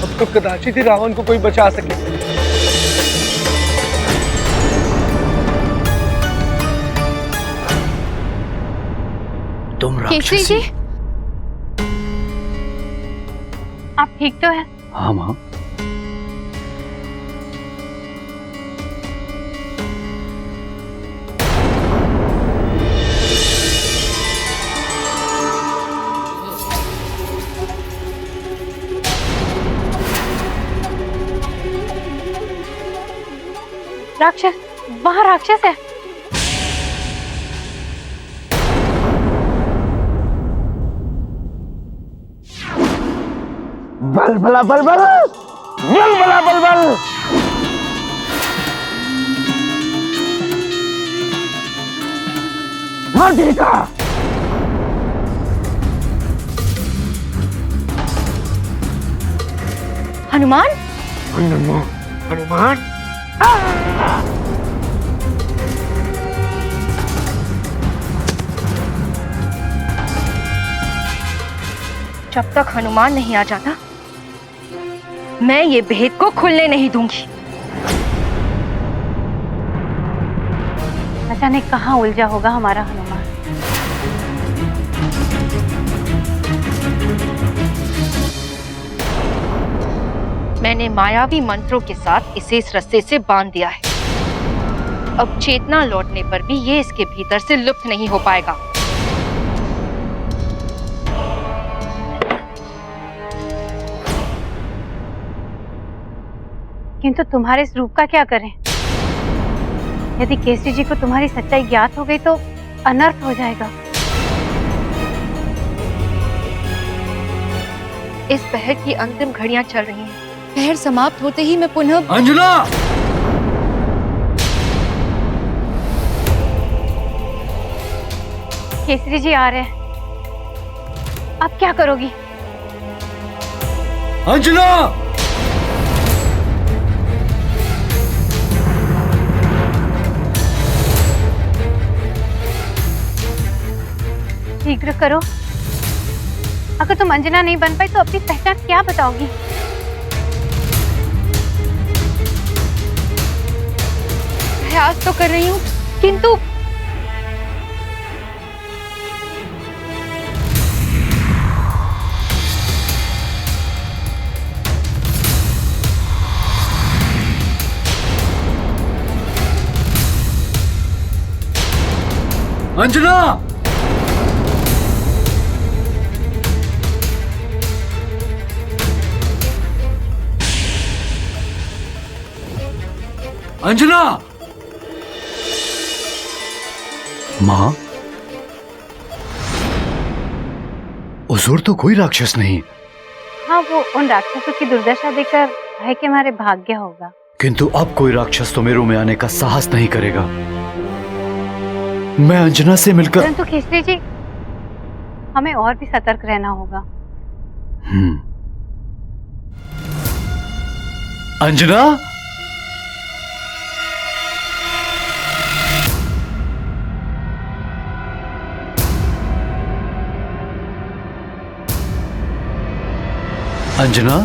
अब तो कदाचित ही रावण को कोई बचा सके। तुम केसरी जी, आप ठीक तो है? हाँ माँ। राक्षस, वहाँ राक्षस है। बल भला बल बल, बल भला बल बल। मार्जरिका, हनुमान, हनुमान, हनुमान। जब तक हनुमान नहीं आ जाता मैं ये भेद को खुलने नहीं दूंगी। न जाने कहाँ उलझा होगा हमारा हनुमान। मैंने मायावी मंत्रों के साथ इसे इस रस्से से बांध दिया है। अब चेतना लौटने पर भी ये इसके भीतर से लुप्त नहीं हो पाएगा। किंतु तुम्हारे इस रूप का क्या करें? यदि केसरी जी को तुम्हारी सच्चाई ज्ञात हो गई तो अनर्थ हो जाएगा। इस पहर की अंतिम घड़ियां चल रही हैं। पहर समाप्त होते ही मैं पुनः अंजना, केसरी जी आ रहे हैं। अब क्या करोगी? अंजना, शीघ्र करो। अगर तुम अंजना नहीं बन पाई तो अपनी पहचान क्या बताओगी? प्रयास तो कर रही हूँ, किंतु अंजना, अंजना। माँ, हुजूर तो कोई राक्षस नहीं, हाँ, वो उन राक्षसों की दुर्दशा देखकर भय के मारे भाग गया होगा। किंतु अब कोई राक्षस तो मेरू में आने का साहस नहीं करेगा। मैं अंजना से मिलकर। परंतु केसरी जी, हमें और भी सतर्क रहना होगा। अंजना, अंजना,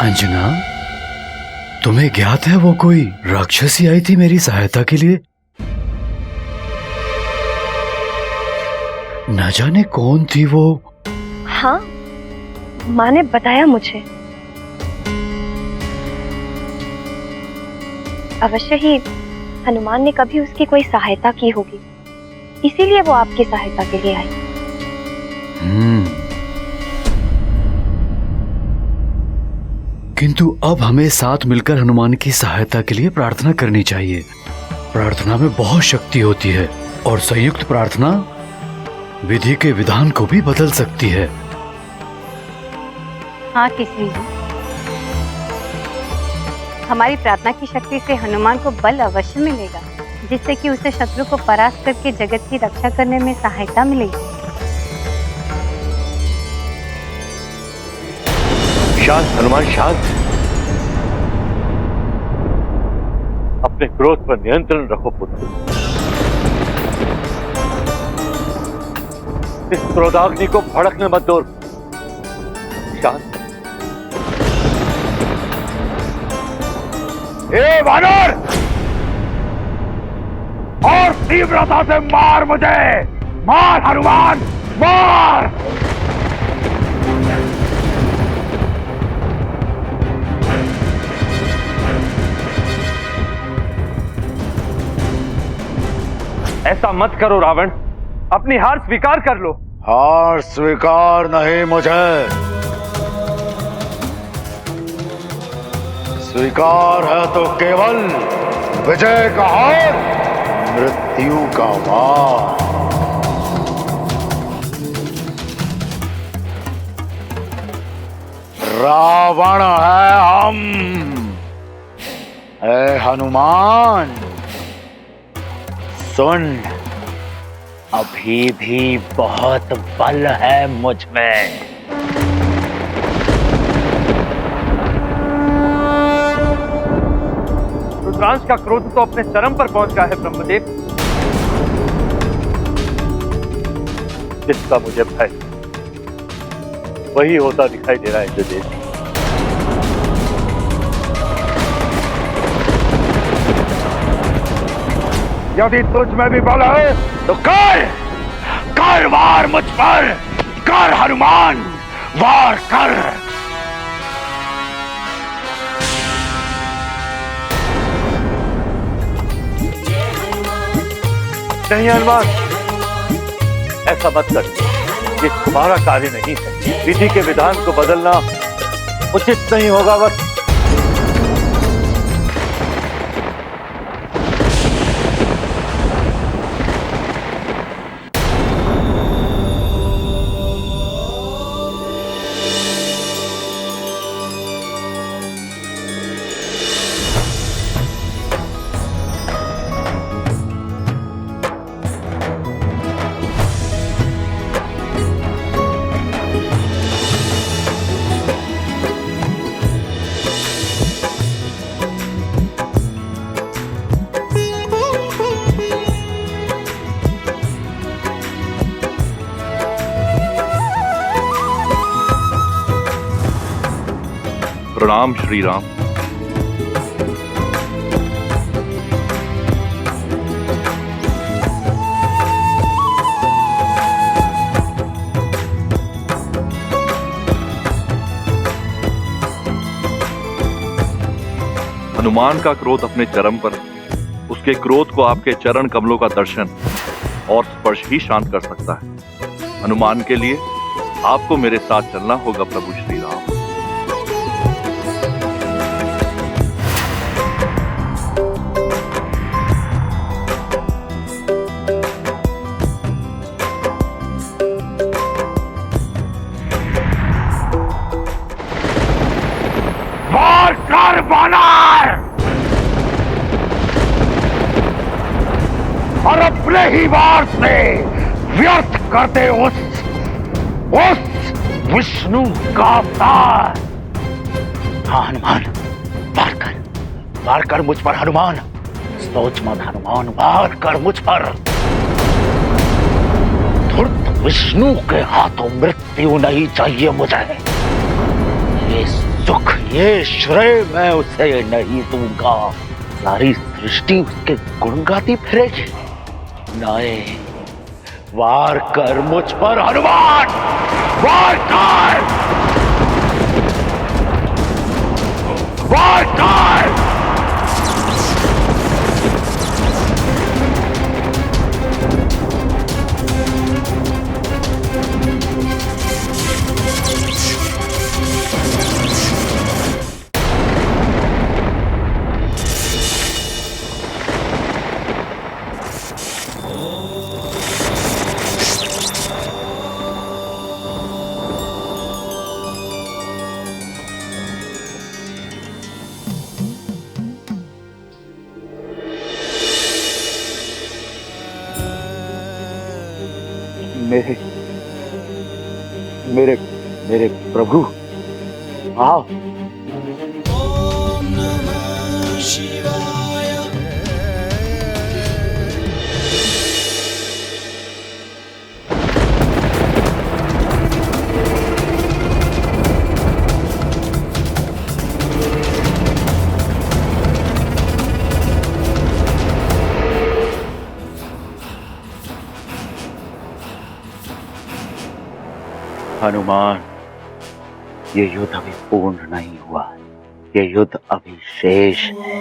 अंजना, तुम्हें ज्ञात है वो कोई राक्षसी आई थी मेरी सहायता के लिए? न जाने कौन थी वो। हाँ, माँ ने बताया मुझे। अवश्य ही हनुमान ने कभी उसकी कोई सहायता की होगी, इसीलिए वो आपकी सहायता के लिए आई। किंतु अब हमें साथ मिलकर हनुमान की सहायता के लिए प्रार्थना करनी चाहिए। प्रार्थना में बहुत शक्ति होती है और संयुक्त प्रार्थना विधि के विधान को भी बदल सकती है। हाँ केसरी जी, हमारी प्रार्थना की शक्ति से हनुमान को बल अवश्य मिलेगा, जिससे कि उसे शत्रु को परास्त करके जगत की रक्षा करने में सहायता मिलेगी। शांत हनुमान, शांत। अपने क्रोध पर नियंत्रण रखो पुत्र। इस क्रोधाग्नि को भड़कने मत दो। शांत। ए वानर, और तीव्रता से मार मुझे, मार हनुमान, मार। ऐसा मत करो रावण, अपनी हार स्वीकार कर लो। हार स्वीकार नहीं मुझे, स्वीकार है तो केवल विजय का हार, मृत्यु का वार। रावण है हम। ऐ हनुमान सुन, अभी भी बहुत बल है मुझ में। रुद्रांश का क्रोध तो अपने चरम पर पहुंच गया है ब्रह्मदेव। जिसका मुझे भय वही होता दिखाई दे रहा है इंद्रदेव। यदि तुझ में भी बल है तो कर वार मुझ पर, कर हनुमान, वार कर। नहीं हनुमान, ऐसा मत कर, ये तुम्हारा कार्य नहीं है। विधि के विधान को बदलना उचित नहीं होगा। बस प्रणाम श्री राम। हनुमान का क्रोध अपने चरम पर, उसके क्रोध को आपके चरण कमलों का दर्शन और स्पर्श ही शांत कर सकता है। हनुमान के लिए आपको मेरे साथ चलना होगा प्रभु श्री राम। वार वानर, और अपने ही वार से व्यर्थ करते उस विष्णु का अवतार। हाँ हनुमान, वार कर मुझ पर हनुमान। सोच मत हनुमान, वार कर मुझ पर। धूर्त विष्णु के हाथों मृत्यु नहीं चाहिए मुझे। ये सुख, ये श्रेय मैं उसे नहीं दूंगा। सारी सृष्टि उसके गुण गाती फिरेगी। नहीं, वार कर मुझ पर हनुमान, वार कर, वार कर। मेरे प्रभु, आओ। ओम नमः शिवाय। हनुमान, ये युद्ध अभी पूर्ण नहीं हुआ, ये युद्ध अभी शेष है।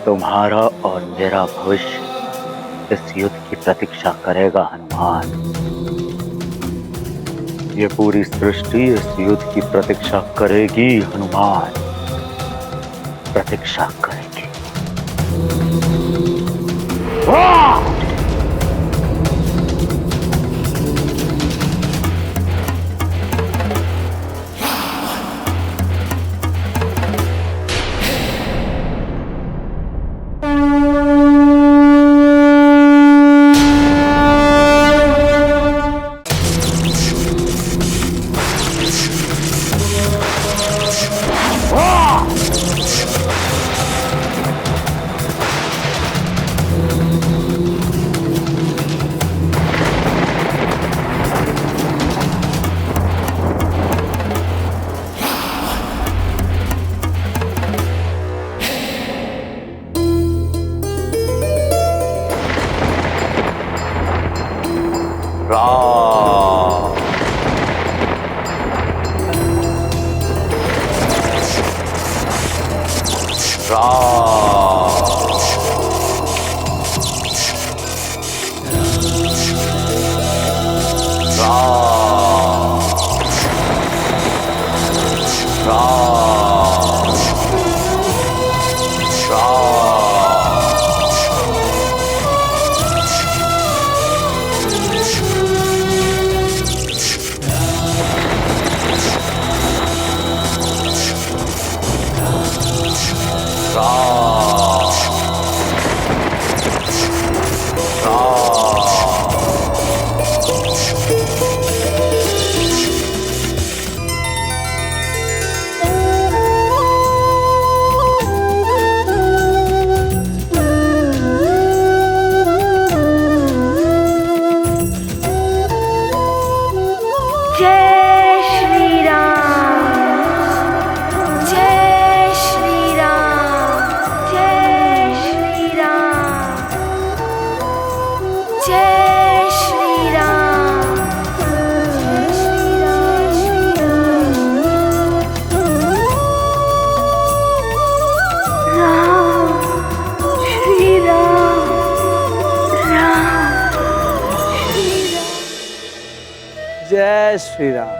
तुम्हारा और मेरा भविष्य इस युद्ध की प्रतीक्षा करेगा हनुमान। ये पूरी सृष्टि इस युद्ध की प्रतीक्षा करेगी हनुमान, प्रतीक्षा करेगी। वाह! जय श्री राम।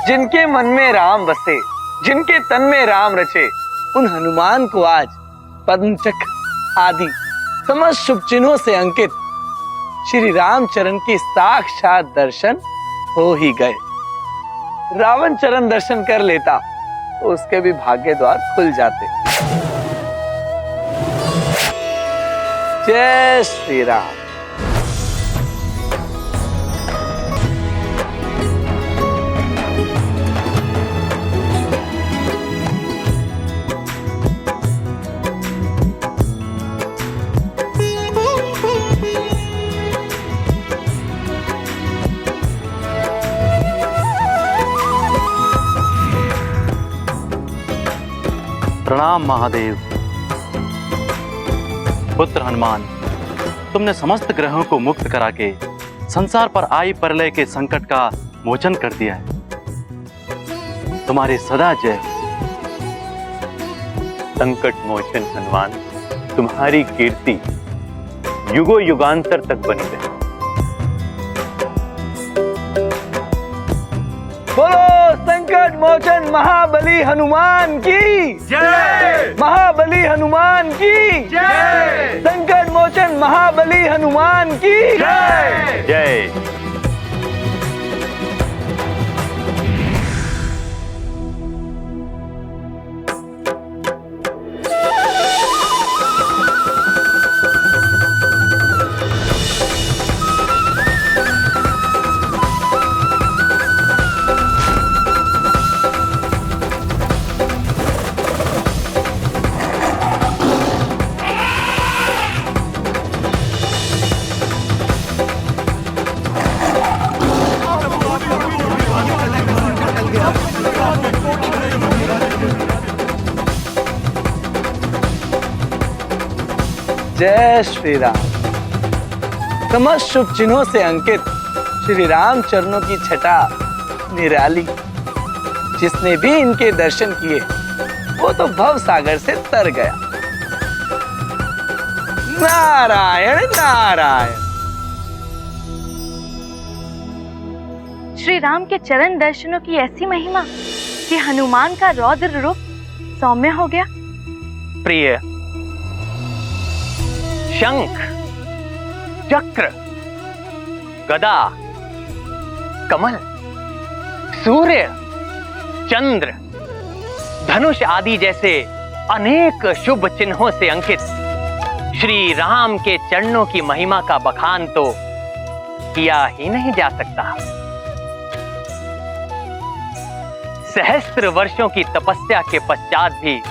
जिनके मन में राम बसे, जिनके तन में राम रचे, उन हनुमान को आज पद्म चक्र आदि समस्त शुभ चिन्हों से अंकित श्री रामचरण के साक्षात दर्शन हो ही गए। रावण चरण दर्शन कर लेता तो उसके भी भाग्य द्वार खुल जाते। जय श्री राम। प्रणाम महादेव। पुत्र हनुमान, तुमने समस्त ग्रहों को मुक्त करा के संसार पर आई प्रलय के संकट का मोचन कर दिया है। तुम्हारी सदा जय। संकट मोचन हनुमान, तुम्हारी कीर्ति युगों युगांतर तक बनी रहे। बोलो संकट मोचन महाबली हनुमान की जय। महाबली हनुमान की जय। संकट मोचन महाबली हनुमान की जय। जय। जय श्री राम। समस्त शुभ चिन्हों से अंकित श्री राम चरणों की छटा निराली। जिसने भी इनके दर्शन किए वो तो भव सागर से तर गया। नारायण नारायण। श्री राम के चरण दर्शनों की ऐसी महिमा कि हनुमान का रौद्र रूप सौम्य हो गया। प्रिय, शंख, चक्र, गदा, कमल, सूर्य, चंद्र, धनुष आदि जैसे अनेक शुभ चिन्हों से अंकित श्री राम के चरणों की महिमा का बखान तो किया ही नहीं जा सकता। सहस्त्र वर्षों की तपस्या के पश्चात भी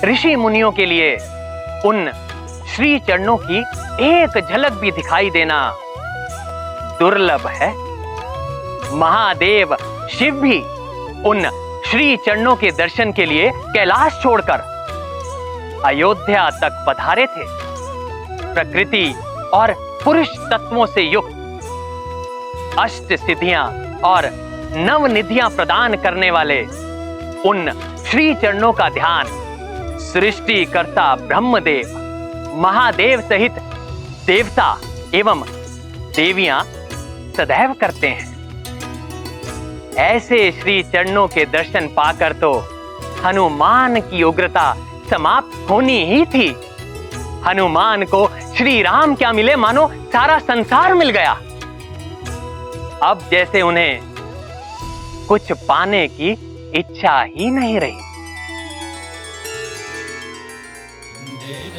ऋषि मुनियों के लिए उन श्री चरणों की एक झलक भी दिखाई देना दुर्लभ है। महादेव शिव भी उन श्री चरणों के दर्शन के लिए कैलाश छोड़कर अयोध्या तक पधारे थे। प्रकृति और पुरुष तत्वों से युक्त अष्ट सिद्धियां और नवनिधियां प्रदान करने वाले उन श्री चरणों का ध्यान सृष्टिकर्ता ब्रह्मदेव, महादेव सहित देवता एवं देवियां सदैव करते हैं। ऐसे श्री चरणों के दर्शन पाकर तो हनुमान की उग्रता समाप्त होनी ही थी। हनुमान को श्री राम क्या मिले, मानो सारा संसार मिल गया। अब जैसे उन्हें कुछ पाने की इच्छा ही नहीं रही।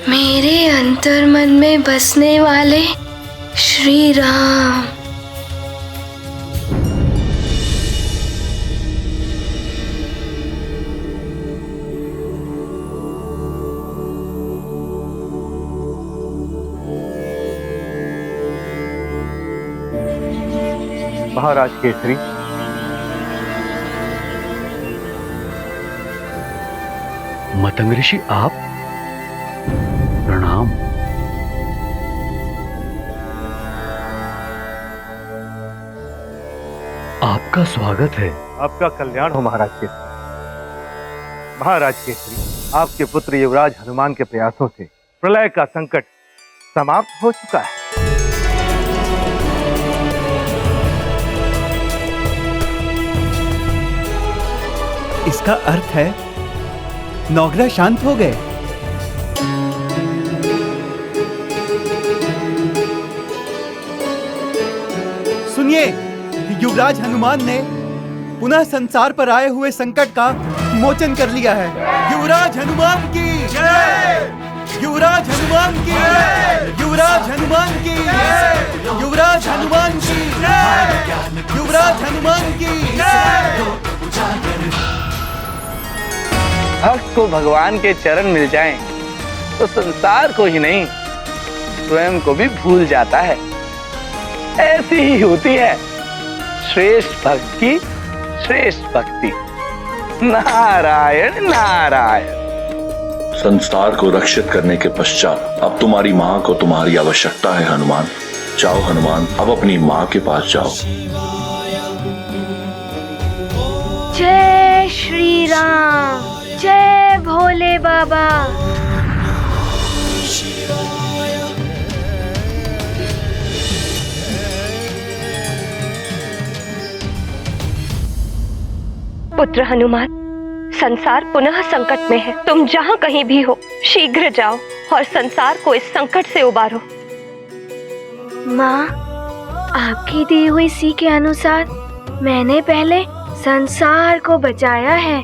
मेरे अंतर्मन में बसने वाले श्री राम। महाराज केसरी, मतंग ऋषि आप, प्रणाम। आपका स्वागत है। आपका कल्याण हो महाराज केसरी। महाराज केसरी, आपके पुत्र युवराज हनुमान के प्रयासों से प्रलय का संकट समाप्त हो चुका है। इसका अर्थ है नौग्रह शांत हो गए। सुनिए, युवराज हनुमान ने पुनः संसार पर आए हुए संकट का मोचन कर लिया है। युवराज हनुमान की जय! युवराज हनुमान की जय! युवराज हनुमान की जय! युवराज हनुमान की जय! युवराज हनुमान की जय! भक्त को भगवान के चरण मिल जाएं, तो संसार को ही नहीं स्वयं को भी भूल जाता है। ऐसी ही होती है श्रेष्ठ भक्त की श्रेष्ठ भक्ति। नारायण नारायण। संसार को रक्षित करने के पश्चात अब तुम्हारी माँ को तुम्हारी आवश्यकता है हनुमान। जाओ हनुमान, अब अपनी माँ के पास जाओ। जय श्री राम, जय भोले बाबा। पुत्र हनुमान, संसार पुनः संकट में है। तुम जहाँ कहीं भी हो शीघ्र जाओ और संसार को इस संकट से उबारो। माँ, आपकी दी हुई सीख के अनुसार मैंने पहले संसार को बचाया है।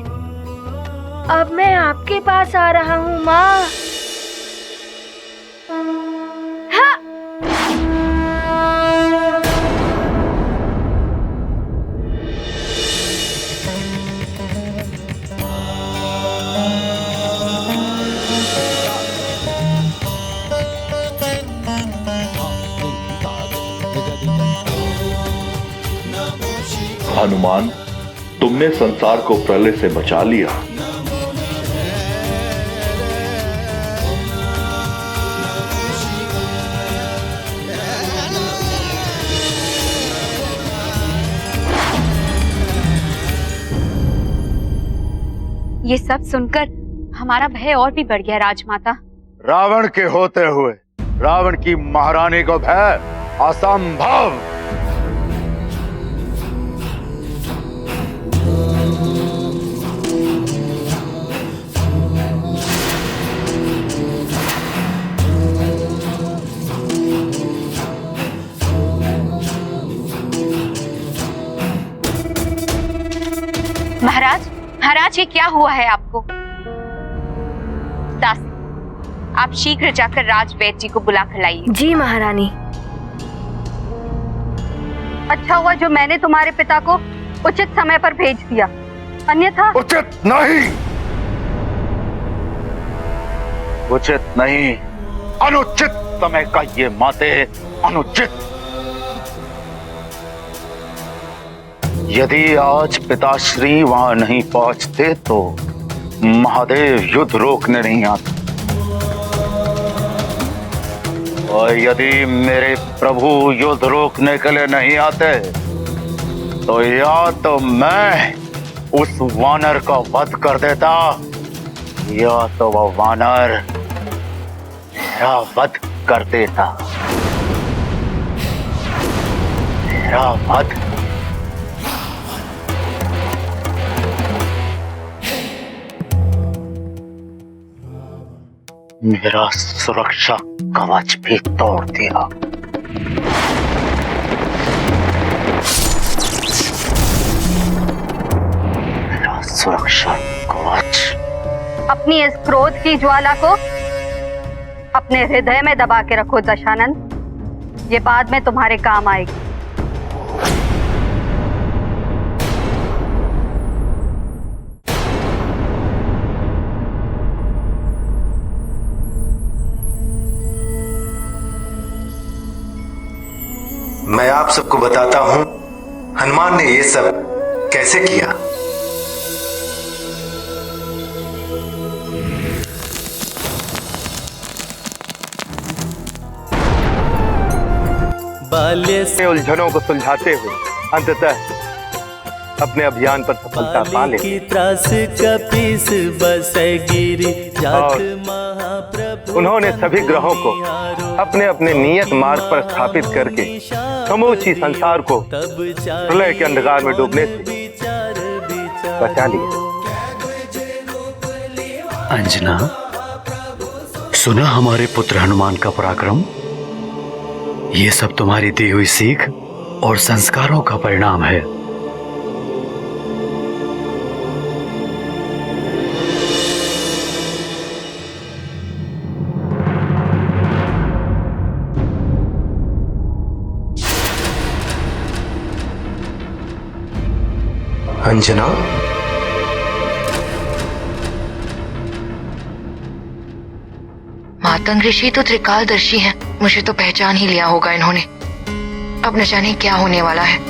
अब मैं आपके पास आ रहा हूँ माँ। हनुमान, तुमने संसार को प्रलय से बचा लिया। ये सब सुनकर हमारा भय और भी बढ़ गया राजमाता। रावण के होते हुए रावण की महारानी को भय? असंभव। महाराज, महाराज ये क्या हुआ है आपको? दासी, आप शीघ्र जाकर राजवैद्य जी को बुला कर लाइए। जी महारानी। अच्छा हुआ जो मैंने तुम्हारे पिता को उचित समय पर भेज दिया, अन्यथा। उचित नहीं, उचित नहीं, अनुचित समय का ये माते, अनुचित। यदि आज पिताश्री वहां नहीं पहुंचते तो महादेव युद्ध रोकने नहीं आते, और यदि मेरे प्रभु युद्ध रोकने के लिए नहीं आते तो या तो मैं उस वानर का वध कर देता, या तो वह वानर मेरा वध कर देता। मेरा वध। मेरा सुरक्षा कवच भी तोड़ दिया। मेरा सुरक्षा कवच। अपनी इस क्रोध की ज्वाला को अपने हृदय में दबा के रखो दशानंद, ये बाद में तुम्हारे काम आएगी। मैं आप सबको बताता हूं हनुमान ने ये सब कैसे किया। बाल्य से उलझनों को सुलझाते हुए अंततः अपने अभियान पर सफलता पा लेंगे। और उन्होंने सभी ग्रहों को अपने अपने नियत मार्ग पर स्थापित करके समूची संसार को प्रलय के अंधकार में डूबने से बचा लिया। अंजना, सुना हमारे पुत्र हनुमान का पराक्रम? ये सब तुम्हारी दी हुई सीख और संस्कारों का परिणाम है। अंजना, मातंग ऋषि तो त्रिकालदर्शी हैं। मुझे तो पहचान ही लिया होगा इन्होंने। अब न जाने क्या होने वाला है।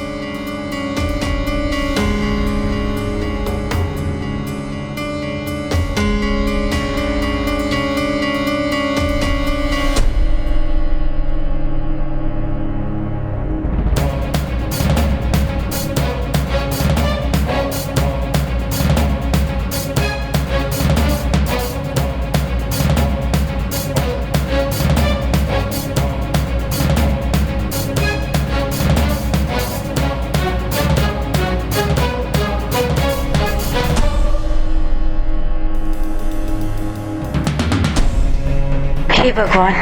हे भगवान,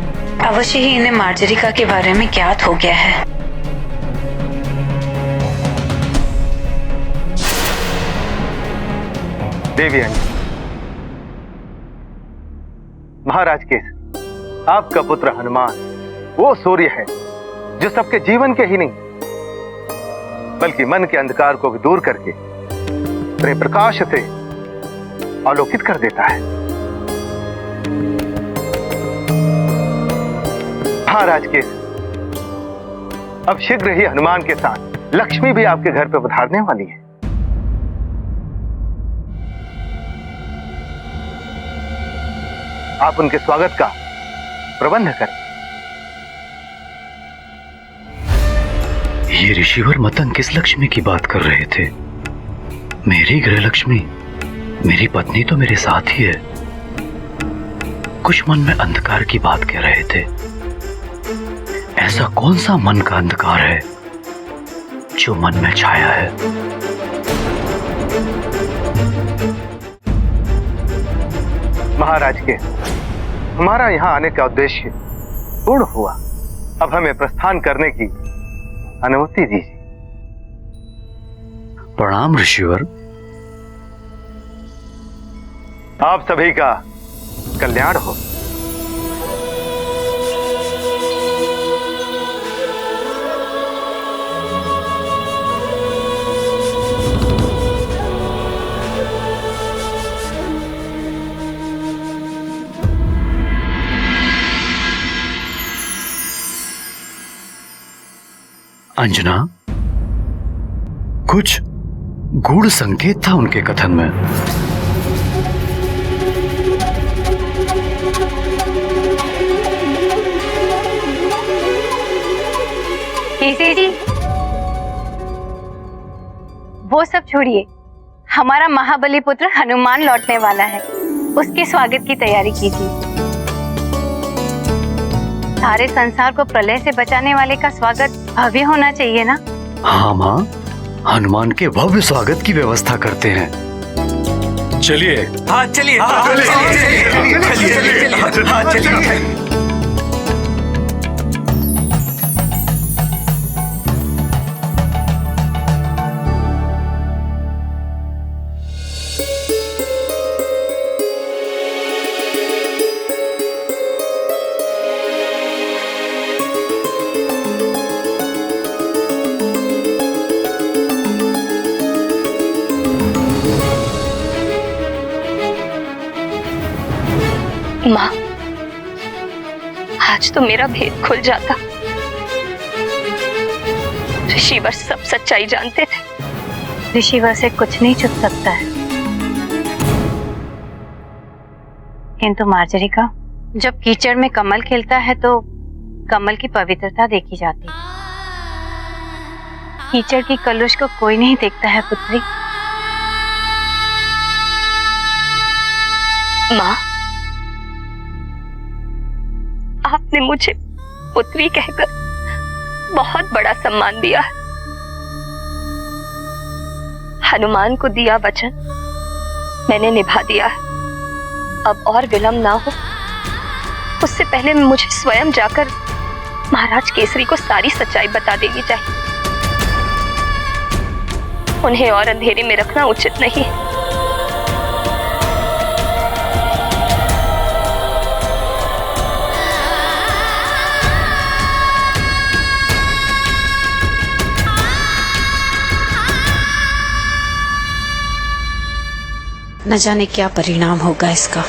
अवश्य ही इन्हें मार्जरिका के बारे में ज्ञात हो गया है। देवी अंजलि, महाराज केसरी, आपका पुत्र हनुमान वो सूर्य है जो सबके जीवन के ही नहीं बल्कि मन के अंधकार को भी दूर करके अपने प्रकाश से आलोकित कर देता है। महाराज केसरी, अब शीघ्र ही हनुमान के साथ लक्ष्मी भी आपके घर पर पधारने वाली है। आप उनके स्वागत का प्रबंध करें। ये ऋषिवर मतंग किस लक्ष्मी की बात कर रहे थे? मेरी गृह लक्ष्मी, मेरी पत्नी तो मेरे साथ ही है। कुछ मन में अंधकार की बात कह रहे थे। ऐसा कौन सा मन का अंधकार है जो मन में छाया है? महाराज के हमारा यहाँ आने का उद्देश्य पूर्ण हुआ। अब हमें प्रस्थान करने की अनुमति दीजिए। प्रणाम ऋषिवर। आप सभी का कल्याण हो। अंजना, कुछ गूढ़ संकेत था उनके कथन में। केसरी जी, वो सब छोड़िए। हमारा महाबली पुत्र हनुमान लौटने वाला है। उसके स्वागत की तैयारी कीजिए। सारे संसार को प्रलय से बचाने वाले का स्वागत भव्य होना चाहिए ना? हाँ माँ, हनुमान के भव्य स्वागत की व्यवस्था करते हैं। चलिए। हाँ चलिए, चलिए। माँ, आज तो मेरा भेद खुल जाता। ऋषिवर सब सच्चाई जानते थे। ऋषिवर से कुछ नहीं छुप सकता है। किंतु मार्जरिका, जब कीचड़ में कमल खिलता है तो कमल की पवित्रता देखी जाती है। कीचड़ की कलुष को कोई नहीं देखता है पुत्री। माँ, आपने मुझे पुत्री कहकर बहुत बड़ा सम्मान दिया है। हनुमान को दिया वचन मैंने निभा दिया है। अब और विलंब ना हो, उससे पहले मुझे स्वयं जाकर महाराज केसरी को सारी सच्चाई बता देनी चाहिए। उन्हें और अंधेरे में रखना उचित नहीं है। न जाने क्या परिणाम होगा इसका।